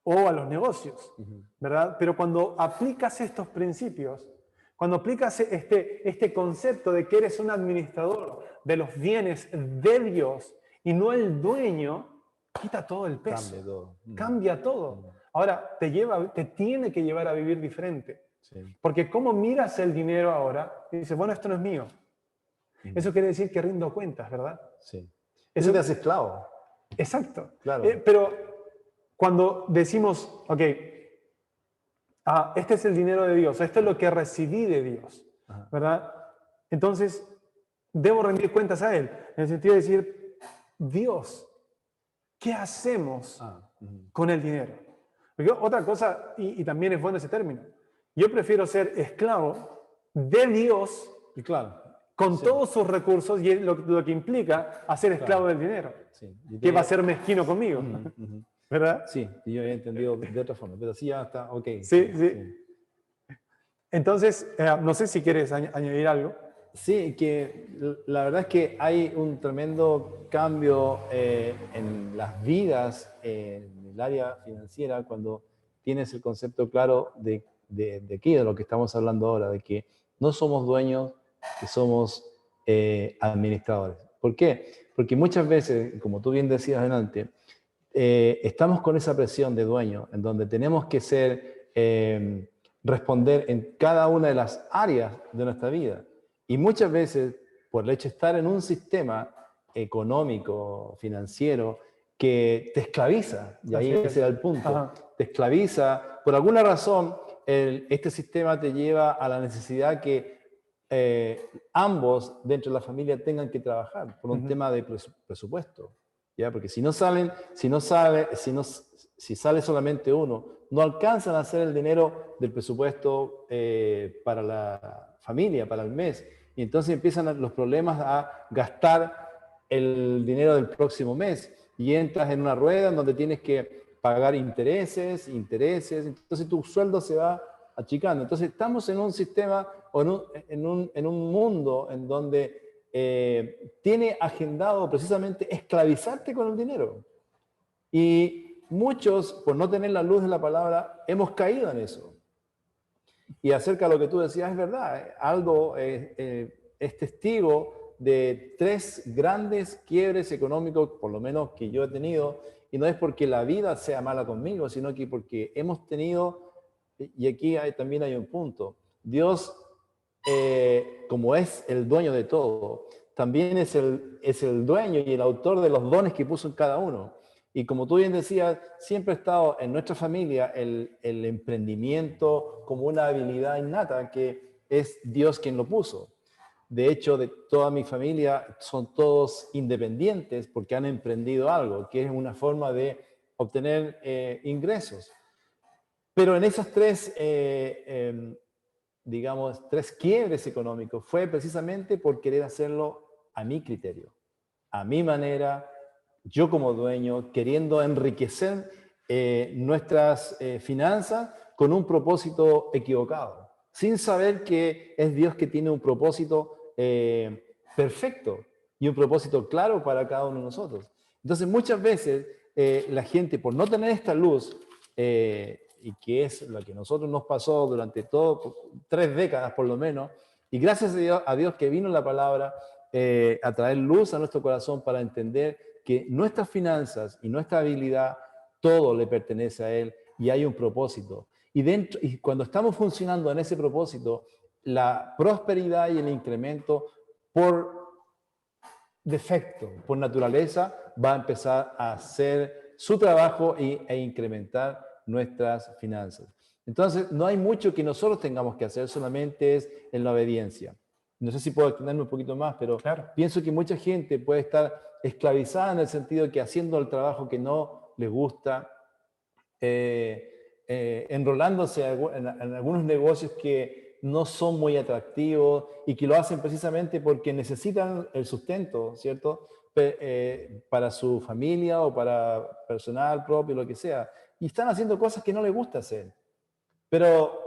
o a los negocios, ¿verdad? Pero cuando aplicas estos principios, cuando aplicas este concepto de que eres un administrador de los bienes de Dios y no el dueño, quita todo el peso. Cambia todo. Ahora, te tiene que llevar a vivir diferente. Sí. Porque ¿cómo miras el dinero ahora? Y dices, bueno, esto no es mío. Eso quiere decir que rindo cuentas, ¿verdad? Sí. Eso te hace esclavo. Exacto. Claro. Pero cuando decimos, ok, este es el dinero de Dios, esto es lo que recibí de Dios, ¿verdad? Entonces, debo rendir cuentas a Él. En el sentido de decir, Dios, ¿qué hacemos con el dinero? Porque otra cosa, y también es bueno ese término, yo prefiero ser esclavo de Dios, y claro, con todos sus recursos, y lo que implica hacer esclavo del dinero, que va a ser mezquino conmigo, ¿verdad? Sí, y yo he entendido de otra forma, pero sí, ya está, ok. Sí. Entonces, no sé si quieres añadir algo. Sí, que la verdad es que hay un tremendo cambio en las vidas, en el área financiera, cuando tienes el concepto claro de aquí, de lo que estamos hablando ahora, de que no somos dueños, que somos administradores. ¿Por qué? Porque muchas veces, como tú bien decías adelante, estamos con esa presión de dueño, en donde tenemos que responder en cada una de las áreas de nuestra vida. Y muchas veces, por el hecho de estar en un sistema económico, financiero, que te esclaviza, y ahí ese era el punto, te esclaviza, por alguna razón, este sistema te lleva a la necesidad que ambos dentro de la familia tengan que trabajar por un tema de presupuesto, ¿ya? Porque si sale solamente uno, no alcanzan a hacer el dinero del presupuesto para la familia, para el mes. Y entonces empiezan los problemas a gastar el dinero del próximo mes. Y entras en una rueda en donde tienes que pagar intereses. Entonces tu sueldo se va achicando. Entonces estamos en un sistema o en un mundo en donde tiene agendado precisamente esclavizarte con el dinero. Y muchos, por no tener la luz de la palabra, hemos caído en eso. Y acerca de lo que tú decías, es verdad. Aldo es testigo de 3 grandes quiebres económicos, por lo menos que yo he tenido, y no es porque la vida sea mala conmigo, sino que porque hemos tenido, y aquí también hay un punto, Dios, como es el dueño de todo, también es el dueño y el autor de los dones que puso en cada uno. Y como tú bien decías, siempre ha estado en nuestra familia el emprendimiento como una habilidad innata que es Dios quien lo puso. De hecho, de toda mi familia son todos independientes porque han emprendido algo, que es una forma de obtener ingresos. Pero en esas 3, digamos, 3 quiebres económicos fue precisamente por querer hacerlo a mi criterio, a mi manera, yo como dueño, queriendo enriquecer nuestras finanzas con un propósito equivocado, sin saber que es Dios que tiene un propósito perfecto y un propósito claro para cada uno de nosotros. Entonces, muchas veces la gente, por no tener esta luz, y que es lo que a nosotros nos pasó durante 3 décadas por lo menos, y gracias a Dios que vino la palabra a traer luz a nuestro corazón para entender que nuestras finanzas y nuestra habilidad, todo le pertenece a Él y hay un propósito. Y cuando estamos funcionando en ese propósito, la prosperidad y el incremento por defecto, por naturaleza, va a empezar a hacer su trabajo e incrementar nuestras finanzas. Entonces, no hay mucho que nosotros tengamos que hacer, solamente es en la obediencia. No sé si puedo extenderme un poquito más, pero claro, pienso que mucha gente puede estar esclavizada en el sentido de que haciendo el trabajo que no les gusta, enrolándose en algunos negocios que no son muy atractivos y que lo hacen precisamente porque necesitan el sustento, ¿cierto? Para su familia o para personal propio, lo que sea. Y están haciendo cosas que no les gusta hacer. Pero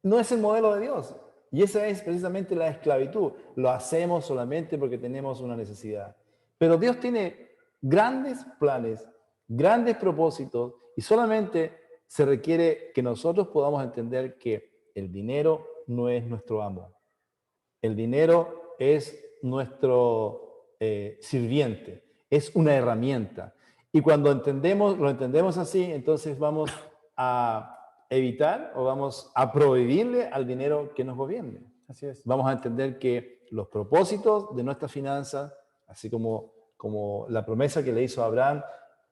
no es el modelo de Dios. Y esa es precisamente la esclavitud. Lo hacemos solamente porque tenemos una necesidad. Pero Dios tiene grandes planes, grandes propósitos, y solamente se requiere que nosotros podamos entender que el dinero no es nuestro amo. El dinero es nuestro sirviente, es una herramienta. Y cuando lo entendemos así, entonces vamos a evitar o vamos a prohibirle al dinero que nos gobierne. Así es. Vamos a entender que los propósitos de nuestras finanzas, así como la promesa que le hizo a Abraham,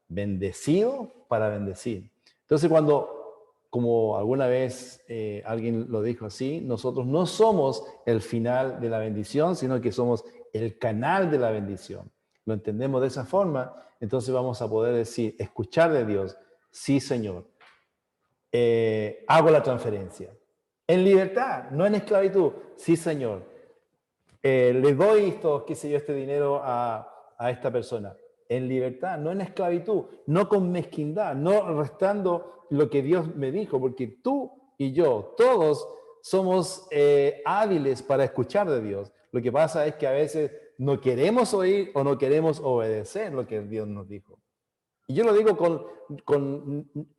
bendecido para bendecir. Entonces, como alguna vez alguien lo dijo así, nosotros no somos el final de la bendición, sino que somos el canal de la bendición. Lo entendemos de esa forma, entonces vamos a poder decir, escuchar de Dios, sí, Señor, hago la transferencia. En libertad, no en esclavitud, sí, Señor. Le doy esto, qué sé yo, este dinero a esta persona. En libertad, no en esclavitud, no con mezquindad, no restando lo que Dios me dijo, porque tú y yo, todos somos hábiles para escuchar de Dios. Lo que pasa es que a veces no queremos oír o no queremos obedecer lo que Dios nos dijo. Y yo lo digo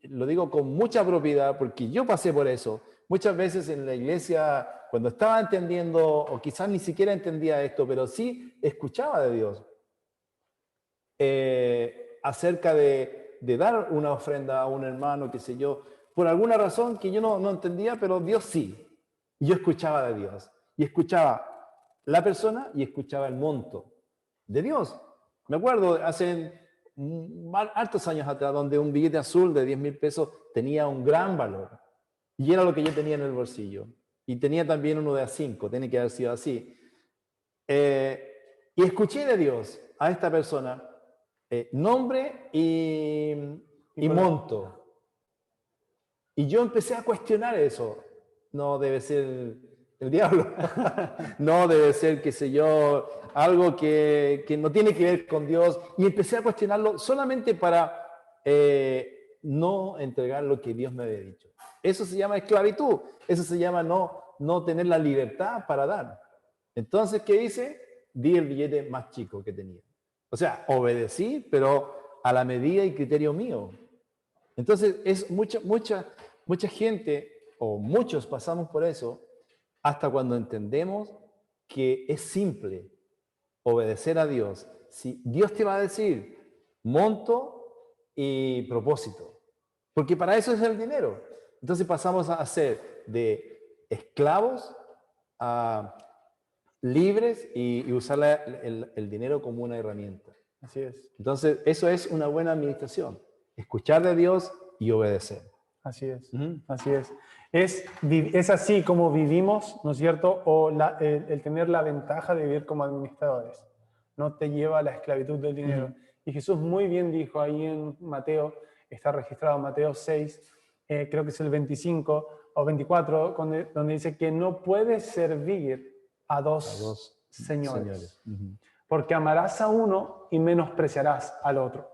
lo digo con mucha propiedad porque yo pasé por eso. Muchas veces en la iglesia, cuando estaba entendiendo, o quizás ni siquiera entendía esto, pero sí escuchaba de Dios acerca de dar una ofrenda a un hermano, qué sé yo, por alguna razón que yo no entendía, pero Dios sí. Y yo escuchaba de Dios. Y escuchaba la persona y escuchaba el monto de Dios. Me acuerdo hace hartos años atrás, donde un billete azul de 10,000 pesos tenía un gran valor. Y era lo que yo tenía en el bolsillo. Y tenía también uno de A5, tiene que haber sido así. Y escuché de Dios a esta persona nombre y monto. Y yo empecé a cuestionar eso. No debe ser el diablo. No debe ser, qué sé yo, algo que no tiene que ver con Dios. Y empecé a cuestionarlo solamente para no entregar lo que Dios me había dicho. Eso se llama esclavitud. Eso se llama no tener la libertad para dar. Entonces, ¿qué hice? di el billete más chico que tenía. O sea, obedecí, pero a la medida y criterio mío. Entonces, es mucha gente, o muchos pasamos por eso, hasta cuando entendemos que es simple obedecer a Dios. Si Dios te va a decir monto y propósito, porque para eso es el dinero. Entonces pasamos a ser de esclavos a libres y usar el dinero como una herramienta. Así es. Entonces, eso es una buena administración. Escuchar de Dios y obedecer. Así es, Ujú. así es. Es así como vivimos, ¿no es cierto? O el tener la ventaja de vivir como administradores. No te lleva a la esclavitud del dinero. Y Jesús muy bien dijo ahí en Mateo, está registrado en Mateo 6, creo que es el 25 o 24, donde dice que no puedes servir a A dos dos señores, Ujú. porque amarás a uno y menospreciarás al otro.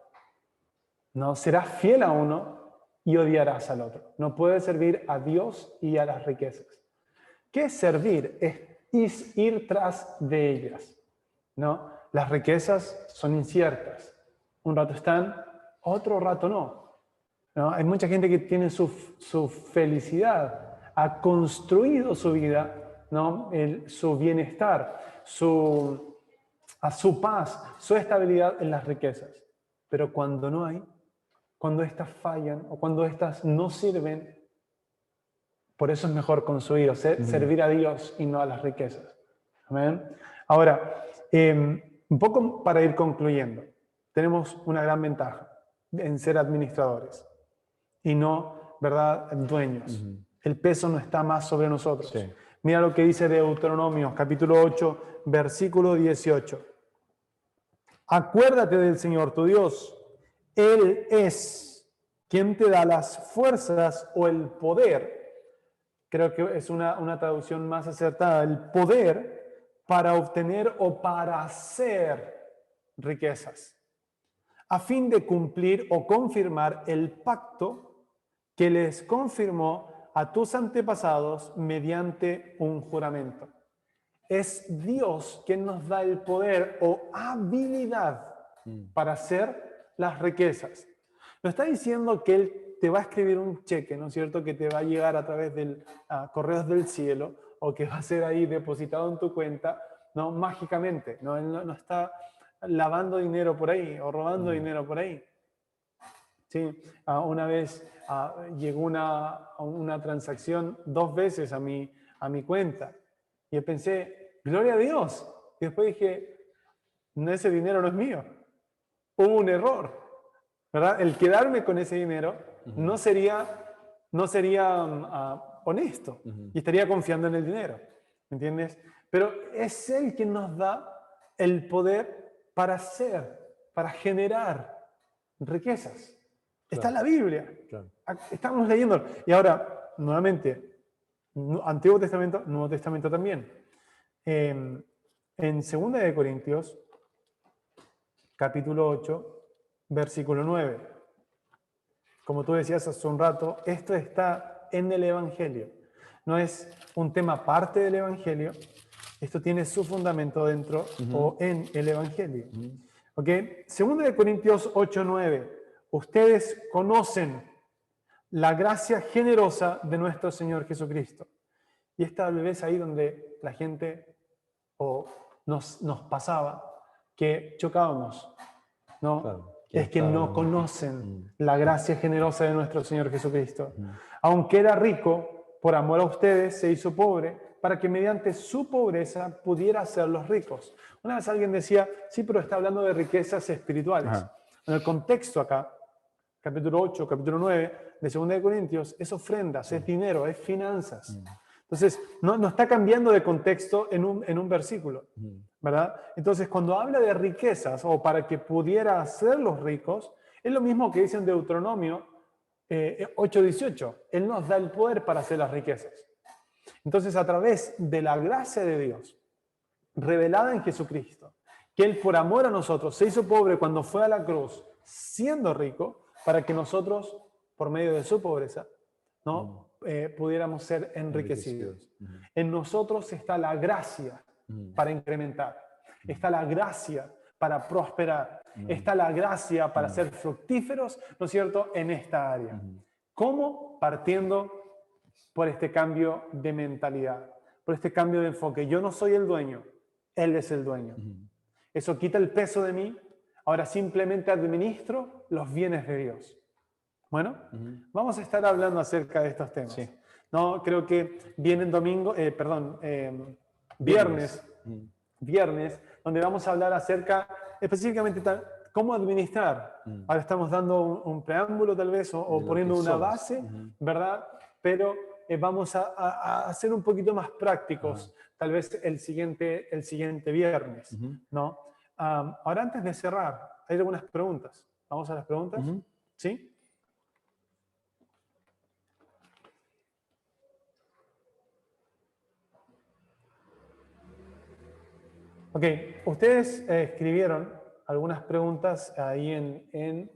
No serás fiel a uno y odiarás al otro. No puedes servir a Dios y a las riquezas. ¿Qué es servir? Es ir tras de ellas, ¿no? Las riquezas son inciertas. Un rato están, otro rato no. Hay mucha gente que tiene su felicidad, ha construido su vida, ¿no? Su bienestar, su paz, su estabilidad en las riquezas. Pero cuando no hay, cuando éstas fallan o cuando éstas no sirven, por eso es mejor construir o servir a Dios y no a las riquezas. Amén. Ahora, un poco para ir concluyendo, tenemos una gran ventaja en ser administradores y no, ¿verdad?, dueños. El peso no está más sobre nosotros. Sí. Mira lo que dice Deuteronomio, capítulo 8, versículo 18. Acuérdate del Señor tu Dios. Él es quien te da las fuerzas o el poder. Creo que es una traducción más acertada. El poder para obtener o para hacer riquezas, a fin de cumplir o confirmar el pacto que les confirmó a tus antepasados mediante un juramento. Es Dios quien nos da el poder o habilidad para hacer las riquezas. No está diciendo que Él te va a escribir un cheque, ¿no es cierto?, que te va a llegar a través del correos del cielo o que va a ser ahí depositado en tu cuenta, no, mágicamente. No, Él no está lavando dinero por ahí o robando dinero por ahí. Sí, una vez llegó una transacción 2 veces a mi cuenta y yo pensé, gloria a Dios. Y después dije, no, ese dinero no es mío. Hubo un error, ¿verdad? El quedarme con ese dinero no sería honesto y estaría confiando en el dinero, ¿me entiendes? Pero es Él quien nos da el poder para hacer, para generar riquezas. Está en la Biblia. Claro. Estamos leyendo. Y ahora, nuevamente, Antiguo Testamento, Nuevo Testamento también. En 2 de Corintios, capítulo 8, versículo 9. Como tú decías hace un rato, esto está en el Evangelio. No es un tema aparte del Evangelio. Esto tiene su fundamento dentro o en el Evangelio. ¿Ok? 2 de Corintios 8, 9. Ustedes conocen la gracia generosa de nuestro Señor Jesucristo. Y esta vez ahí donde la gente nos pasaba que chocábamos, ¿no? Claro, Es que está- no conocen la gracia generosa de nuestro Señor Jesucristo. Aunque era rico, por amor a ustedes se hizo pobre, para que mediante su pobreza pudiera hacerlos ricos. Una vez alguien decía, sí, pero está hablando de riquezas espirituales. Ajá. En el contexto acá, capítulo 8, capítulo 9 de 2 de Corintios, es ofrendas, es dinero, es finanzas. Entonces, no está cambiando de contexto en un versículo, ¿verdad? Entonces, cuando habla de riquezas o para que pudiera hacerlos ricos, es lo mismo que dice en Deuteronomio 8:18. Él nos da el poder para hacer las riquezas. Entonces, a través de la gracia de Dios, revelada en Jesucristo, que Él por amor a nosotros se hizo pobre cuando fue a la cruz, siendo rico, para que nosotros, por medio de su pobreza, ¿no? Pudiéramos ser enriquecidos. En nosotros está la gracia para incrementar. está la gracia para prosperar, está la gracia para ser fructíferos, ¿no es cierto?, en esta área. ¿Cómo? Partiendo por este cambio de mentalidad, por este cambio de enfoque. Yo no soy el dueño, Él es el dueño. Eso quita el peso de mí, ahora simplemente administro los bienes de Dios. Bueno, vamos a estar hablando acerca de estos temas. Sí. No, creo que viene viernes, donde vamos a hablar acerca específicamente cómo administrar. Ahora estamos dando un preámbulo tal vez o poniendo una base, ¿verdad? Pero vamos a ser un poquito más prácticos, tal vez el siguiente viernes, ¿no? Ahora antes de cerrar, hay algunas preguntas. ¿Vamos a las preguntas? ¿Sí? Ok, ustedes escribieron algunas preguntas ahí en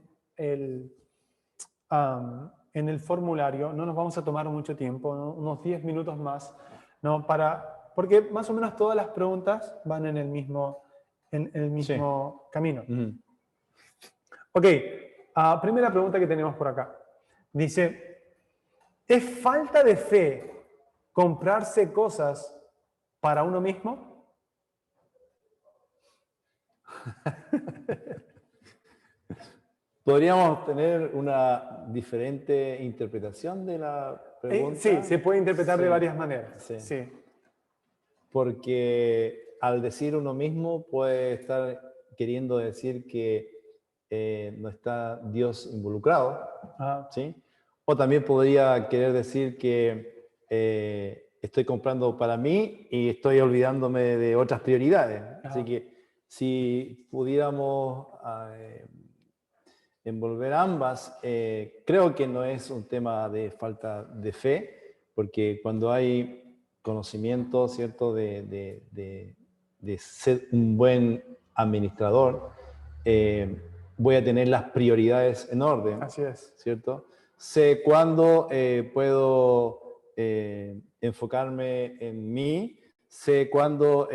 el formulario. No nos vamos a tomar mucho tiempo, ¿no? Unos 10 minutos más, ¿no? Porque más o menos todas las preguntas van en el mismo camino. Ok, primera pregunta que tenemos por acá. Dice, ¿es falta de fe comprarse cosas para uno mismo? ¿Podríamos tener una diferente interpretación de la pregunta? Sí, se puede interpretar de varias maneras. Sí. Porque al decir uno mismo puede estar queriendo decir que no está Dios involucrado, ¿sí? O también podría querer decir que estoy comprando para mí y estoy olvidándome de otras prioridades. Así que si pudiéramos envolver ambas, creo que no es un tema de falta de fe, porque cuando hay conocimiento, ¿cierto?, de ser un buen administrador, voy a tener las prioridades en orden. Así es. ¿Cierto? Sé cuándo puedo enfocarme en mí, sé cuándo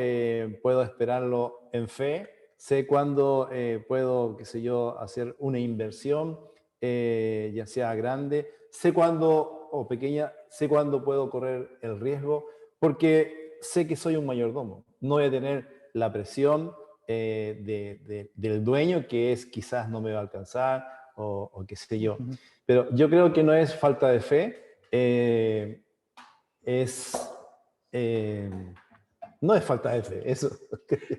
puedo esperarlo en fe, sé cuándo puedo, qué sé yo, hacer una inversión, ya sea grande, sé cuándo o pequeña, sé cuándo puedo correr el riesgo, porque sé que soy un mayordomo. No voy a tener la presión del dueño, que es quizás no me va a alcanzar o qué sé yo. Pero yo creo que no es falta de fe, no es falta de fe, eso.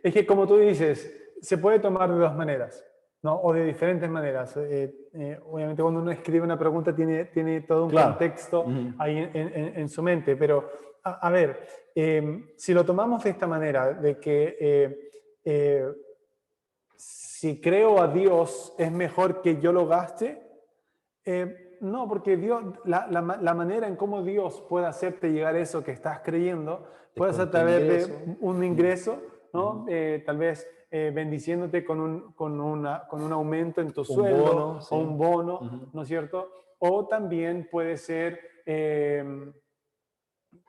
Es que como tú dices, se puede tomar de dos maneras, ¿no? O de diferentes maneras. Obviamente cuando uno escribe una pregunta tiene todo un contexto ahí en su mente, pero a ver, si lo tomamos de esta manera, de que si creo a Dios es mejor que yo lo gaste, no, porque Dios, la manera en cómo Dios puede hacerte llegar eso que estás creyendo, puede ser a través de un ingreso, ¿no? Tal vez bendiciéndote con un aumento en tu sueldo, bono, o un bono, ¿no es cierto? O también puede ser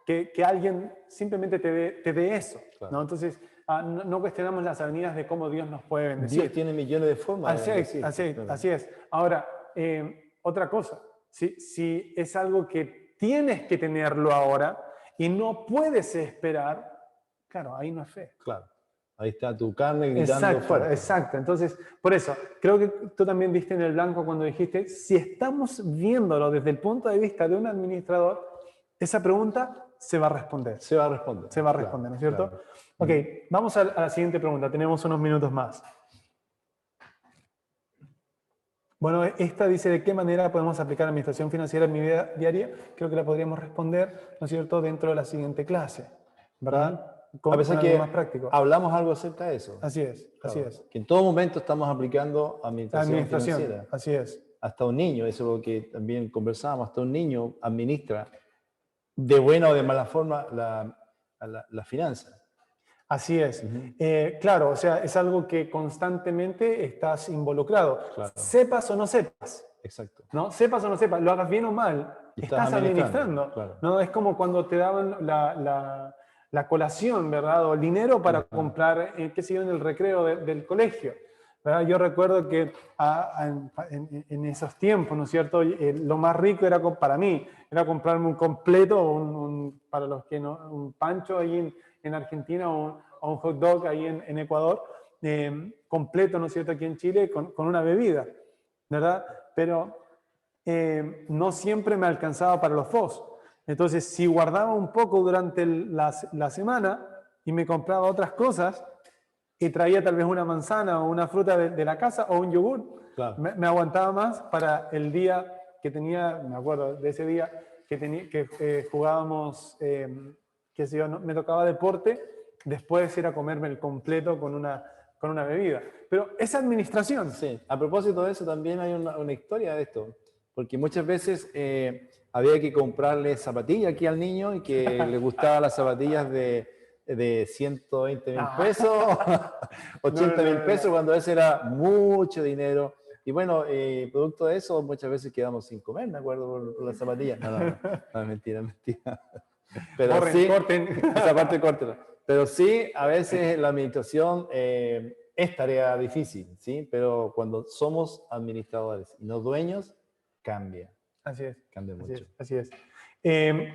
que alguien simplemente te dé eso, ¿no? Entonces, no cuestionamos las avenidas de cómo Dios nos puede bendecir. Dios tiene millones de formas de bendecir. Así es. Ahora, otra cosa, si es algo que tienes que tenerlo ahora y no puedes esperar, claro, ahí no es fe. Claro, ahí está tu carne gritando fuerte. Exacto. Entonces, por eso, creo que tú también diste en el blanco cuando dijiste, si estamos viéndolo desde el punto de vista de un administrador, esa pregunta se va a responder. Se va a responder, ¿no es cierto? Claro. Ok, vamos a la siguiente pregunta. Tenemos unos minutos más. Bueno, esta dice, ¿de qué manera podemos aplicar administración financiera en mi vida diaria? Creo que la podríamos responder, ¿no es cierto?, dentro de la siguiente clase, ¿verdad? A pesar que más práctico. Hablamos algo acerca de eso. Así es, claro. Así es. Que en todo momento estamos aplicando administración financiera. Así es. Hasta un niño, eso es lo que también conversábamos, hasta un niño administra de buena o de mala forma la finanza. Así es. Claro, o sea, es algo que constantemente estás involucrado. Claro. Sepas o no sepas. Exacto. ¿No? Sepas o no sepas, lo hagas bien o mal, estás administrando. Claro. ¿No? Es como cuando te daban la la colación, ¿verdad? O el dinero para comprar, qué sé yo, en el recreo del colegio, ¿verdad? Yo recuerdo que en esos tiempos, ¿no es cierto? Lo más rico era, para mí, era comprarme un completo, para los que no, un pancho ahí en Argentina o un hot dog ahí en Ecuador, completo, ¿no es cierto?, aquí en Chile, con una bebida, ¿verdad? Pero no siempre me alcanzaba para los dos. Entonces, si guardaba un poco durante la semana y me compraba otras cosas y traía tal vez una manzana o una fruta de la casa o un yogur, Claro. me aguantaba más para el día que tenía, me acuerdo de ese día que jugábamos, qué sé yo, me tocaba deporte, después ir a comerme el completo con una bebida. Pero esa administración. Sí, a propósito de eso también hay una historia de esto, porque muchas veces había que comprarle zapatillas aquí al niño y que le gustaban las zapatillas de 120.000 pesos, 80.000 pesos, cuando ese era mucho dinero. Y bueno, producto de eso, muchas veces quedamos sin comer, me acuerdo, por las zapatillas. No, mentira, mentira. Pero sí, Corten. esa parte córtela. Pero sí, a veces la administración es tarea difícil, ¿sí? Pero cuando somos administradores y no dueños, cambia. Así es. Cambia mucho. Así es.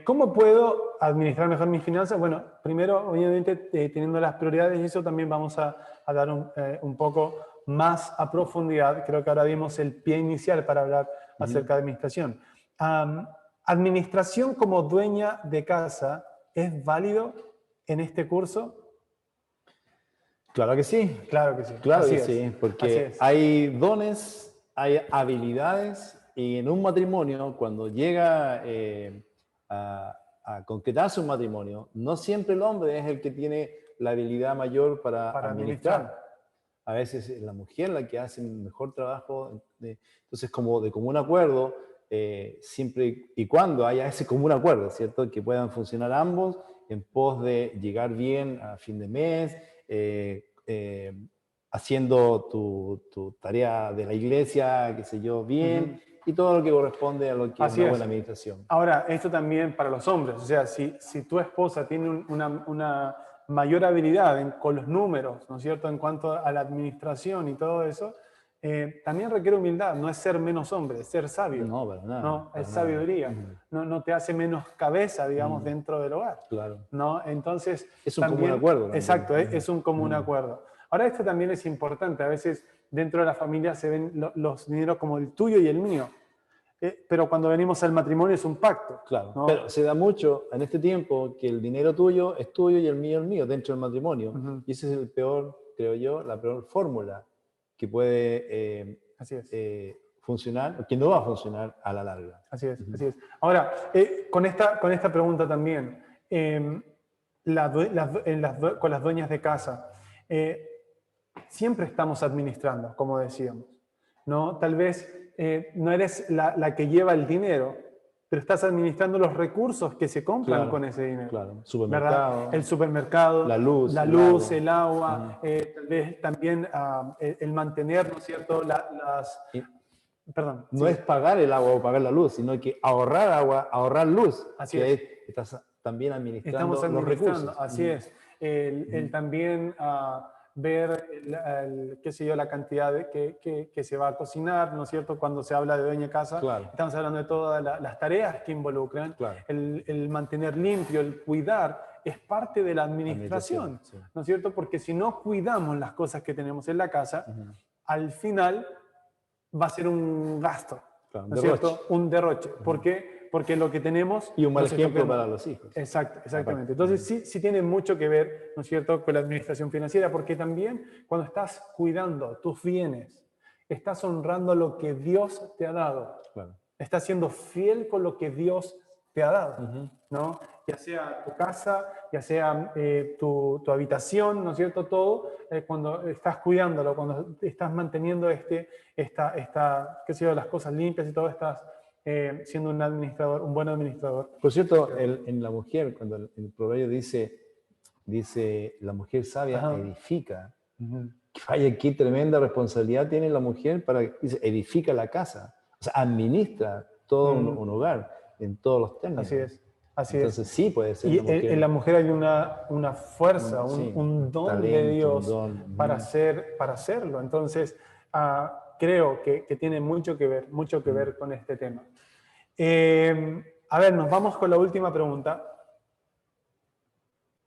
¿Cómo puedo administrar mejor mis finanzas? Bueno, primero, obviamente, teniendo las prioridades, y eso también vamos a dar un poco más a profundidad. Creo que ahora dimos el pie inicial para hablar acerca de administración. ¿Administración como dueña de casa es válido en este curso? Claro que sí. Claro que sí. Claro Así que es. sí, porque Así es. hay dones, hay habilidades, y en un matrimonio, cuando llega a concretarse un matrimonio, no siempre el hombre es el que tiene la habilidad mayor para administrar. A veces es la mujer la que hace un mejor trabajo. Entonces, como de común acuerdo, siempre y cuando haya ese común acuerdo, ¿cierto? Que puedan funcionar ambos en pos de llegar bien a fin de mes, haciendo tu tarea de la iglesia, qué sé yo, bien, y todo lo que corresponde a lo que es una buena administración. Ahora, esto también para los hombres, o sea, si tu esposa tiene una mayor habilidad con los números, ¿no es cierto?, en cuanto a la administración y todo eso, también requiere humildad, no es ser menos hombre, es ser sabio. No, para nada. No, es sabiduría. No te hace menos cabeza, digamos, dentro del hogar. Claro. ¿No? Entonces, es un común acuerdo. También. Exacto, es un común acuerdo. Ahora, esto también es importante. A veces dentro de la familia se ven los dineros como el tuyo y el mío. Pero cuando venimos al matrimonio es un pacto. Claro, ¿no? Pero se da mucho en este tiempo que el dinero tuyo es tuyo y el mío es mío dentro del matrimonio. Y ese es el peor, creo yo, la peor fórmula que puede funcionar, que no va a funcionar a la larga. Así es, así es. Ahora, con esta pregunta también, con las dueñas de casa, siempre estamos administrando, como decíamos, ¿no? Tal vez no eres la que lleva el dinero, pero estás administrando los recursos que se compran con ese dinero. Claro, supermercado, el supermercado, la luz, el agua, tal vez también el mantener, ¿no es cierto?, Perdón. No es pagar el agua o pagar la luz, sino que ahorrar agua, ahorrar luz. Así es. Estás también administrando los recursos. Así es. El también ver, qué sé yo, la cantidad que se va a cocinar, ¿no es cierto? Cuando se habla de dueña de casa, estamos hablando de todas las tareas que involucran. El mantener limpio, el cuidar, es parte de la administración, ¿no es cierto? Porque si no cuidamos las cosas que tenemos en la casa, al final va a ser un gasto, ¿no es cierto? Un derroche. ¿Por qué? Porque lo que tenemos... Y un mal ejemplo para los hijos. Exactamente. Entonces sí tiene mucho que ver, ¿no es cierto?, con la administración financiera, porque también cuando estás cuidando tus bienes, estás honrando lo que Dios te ha dado. Estás siendo fiel con lo que Dios te ha dado, ¿no? Ya sea tu casa, ya sea tu habitación, ¿no es cierto? Todo, cuando estás cuidándolo, cuando estás manteniendo qué sé yo, las cosas limpias y todo, estás siendo un administrador, un buen administrador. Por cierto, en la mujer, cuando el proverbio dice la mujer sabia edifica, vaya, qué tremenda responsabilidad tiene la mujer dice, edifica la casa, o sea, administra todo un hogar en todos los términos. Así Entonces es. sí puede ser Y la mujer. en la mujer hay una fuerza, Sí, un don talento, de Dios un don. para hacerlo. Entonces, creo que tiene mucho que ver con este tema. A ver, nos vamos con la última pregunta.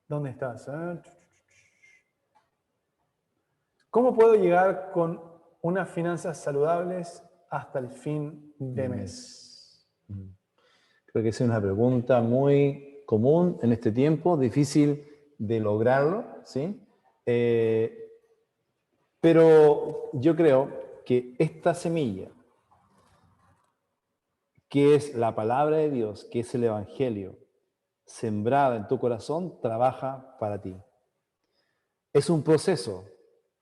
¿Dónde estás? ¿Cómo puedo llegar con unas finanzas saludables hasta el fin de mes? Creo que esa es una pregunta muy común en este tiempo, difícil de lograrlo, ¿sí? Pero yo creo que esta semilla, que es la palabra de Dios, que es el Evangelio, sembrada en tu corazón, trabaja para ti. Es un proceso,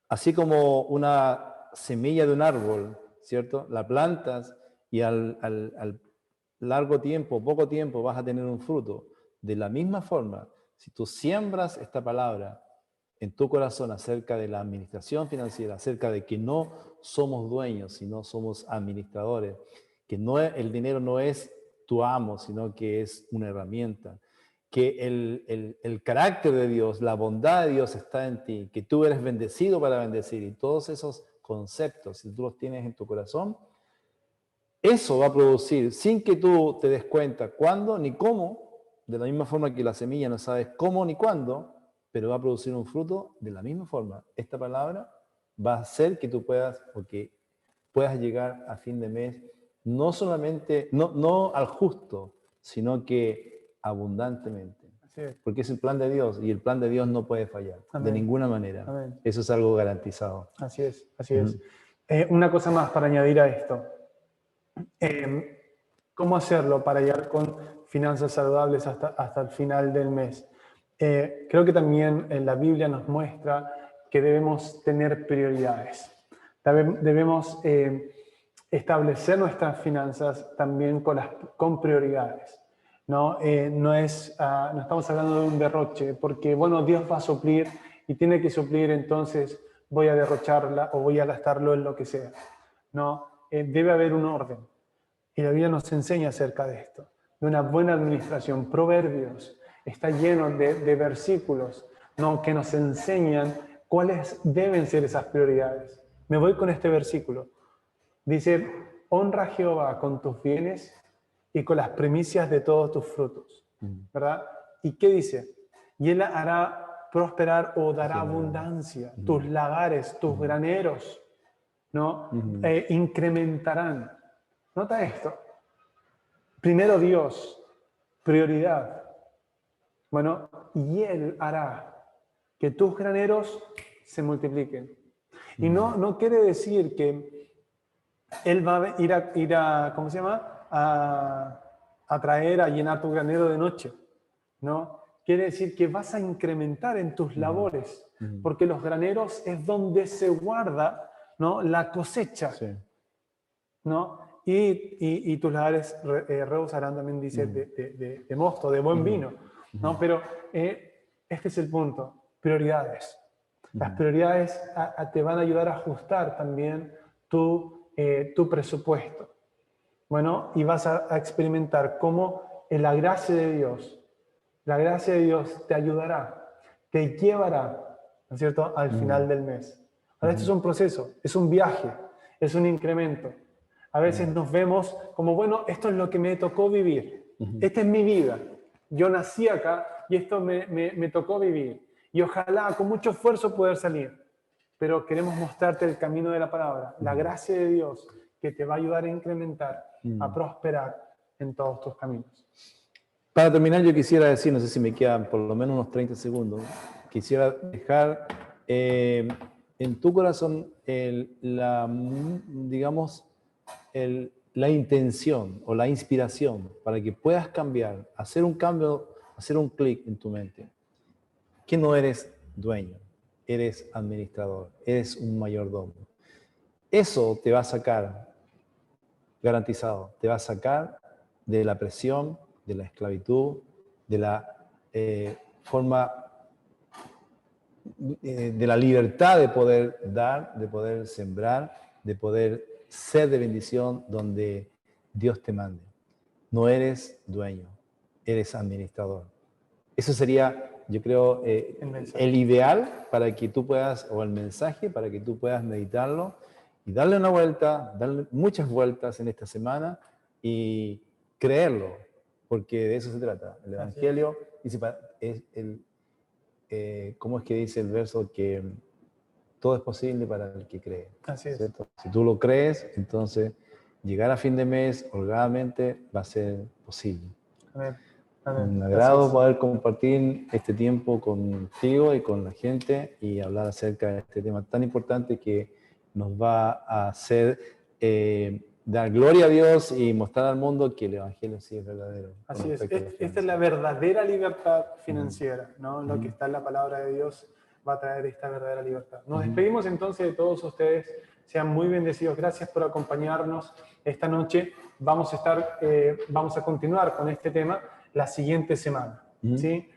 así como una semilla de un árbol, ¿cierto? La plantas y al largo tiempo, poco tiempo, vas a tener un fruto. De la misma forma, si tú siembras esta palabra en tu corazón acerca de la administración financiera, acerca de que no somos dueños, sino somos administradores, que el dinero no es tu amo, sino que es una herramienta, que el carácter de Dios, la bondad de Dios está en ti, que tú eres bendecido para bendecir, y todos esos conceptos, si tú los tienes en tu corazón, eso va a producir, sin que tú te des cuenta cuándo ni cómo, de la misma forma que la semilla no sabes cómo ni cuándo, pero va a producir un fruto de la misma forma. Esta palabra va a hacer que tú puedas, o que puedas llegar a fin de mes, no solamente, no al justo, sino que abundantemente. Así es. Porque es el plan de Dios, y el plan de Dios no puede fallar, de Amén. ninguna manera. Amén. Eso es algo garantizado. Así es, así es. Una cosa más para añadir a esto. ¿Cómo hacerlo para llegar con finanzas saludables hasta el final del mes? Creo que también la Biblia nos muestra que debemos tener prioridades. Debemos establecer nuestras finanzas también con prioridades. No, no estamos hablando de un derroche, porque bueno, Dios va a suplir y tiene que suplir, entonces voy a derrocharla o voy a gastarlo en lo que sea. No, debe haber un orden. Y la Biblia nos enseña acerca de esto, de una buena administración. Proverbios está lleno de versículos, ¿no?, que nos enseñan cuáles deben ser esas prioridades. Me voy con este versículo. Dice, honra a Jehová con tus bienes y con las primicias de todos tus frutos. ¿Verdad? ¿Y qué dice? Y Él hará prosperar o dará abundancia. Tus lagares, tus graneros, ¿no? Incrementarán. Nota esto. Primero Dios, prioridad. Bueno, y Él hará que tus graneros se multipliquen. Y no quiere decir que Él va a ir a ¿cómo se llama? A traer, a llenar tu granero de noche. ¿No? Quiere decir que vas a incrementar en tus labores, porque los graneros es donde se guarda, ¿no?, la cosecha. Sí. ¿No? Y tus lagares rebosarán, también dice, de mosto, de buen vino. ¿No? Pero este es el punto, prioridades. Las prioridades te van a ayudar a ajustar también tu presupuesto. Bueno, y vas a experimentar cómo en la gracia de Dios te ayudará, te llevará, ¿no es cierto?, al final del mes. Ahora, esto es un proceso, es un viaje, es un incremento. A veces nos vemos como, bueno, esto es lo que me tocó vivir. Esta es mi vida. Yo nací acá y esto me tocó vivir. Y ojalá con mucho esfuerzo poder salir. Pero queremos mostrarte el camino de la palabra, la gracia de Dios que te va a ayudar a incrementar, a prosperar en todos tus caminos. Para terminar, yo quisiera decir, no sé si me quedan por lo menos unos 30 segundos, quisiera dejar en tu corazón digamos, la intención o la inspiración para que puedas cambiar, hacer un cambio, hacer un clic en tu mente. Que no eres dueño, eres administrador, eres un mayordomo. Eso te va a sacar, garantizado, te va a sacar de la presión, de la esclavitud, de la forma, de la libertad de poder dar, de poder sembrar, de poder ser de bendición donde Dios te mande. No eres dueño, eres administrador. Eso sería, yo creo, mensaje. el ideal para que tú puedas, o el mensaje para que tú puedas meditarlo y darle una vuelta, darle muchas vueltas en esta semana y creerlo, porque de eso se trata. El Evangelio dice, ¿cómo es que dice el verso? Que todo es posible para el que cree. Así es. ¿Cierto? Si tú lo crees, entonces llegar a fin de mes holgadamente va a ser posible. Amén. Amén. Un Así agrado es. poder compartir este tiempo contigo y con la gente y hablar acerca de este tema tan importante que nos va a hacer dar gloria a Dios y mostrar al mundo que el Evangelio sí es verdadero. Así es. Esta es la verdadera libertad financiera, ¿no? Lo que está en la palabra de Dios va a traer esta verdadera libertad. Nos despedimos entonces de todos ustedes. Sean muy bendecidos. Gracias por acompañarnos esta noche. Vamos a continuar con este tema la siguiente semana. ¿Sí?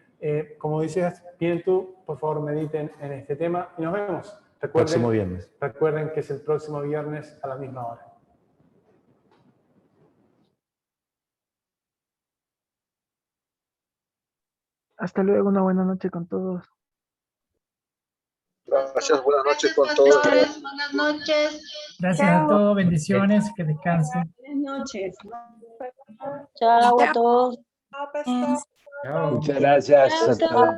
Como dices bien tú, por favor mediten en este tema y nos vemos. Próximo viernes. Recuerden que es el próximo viernes a la misma hora. Hasta luego, una buena noche con todos. Gracias, buenas noches con todos. Buenas noches. Gracias a todos, bendiciones, que descansen. Buenas noches. Chao a todos. Chao. Muchas gracias. Hasta la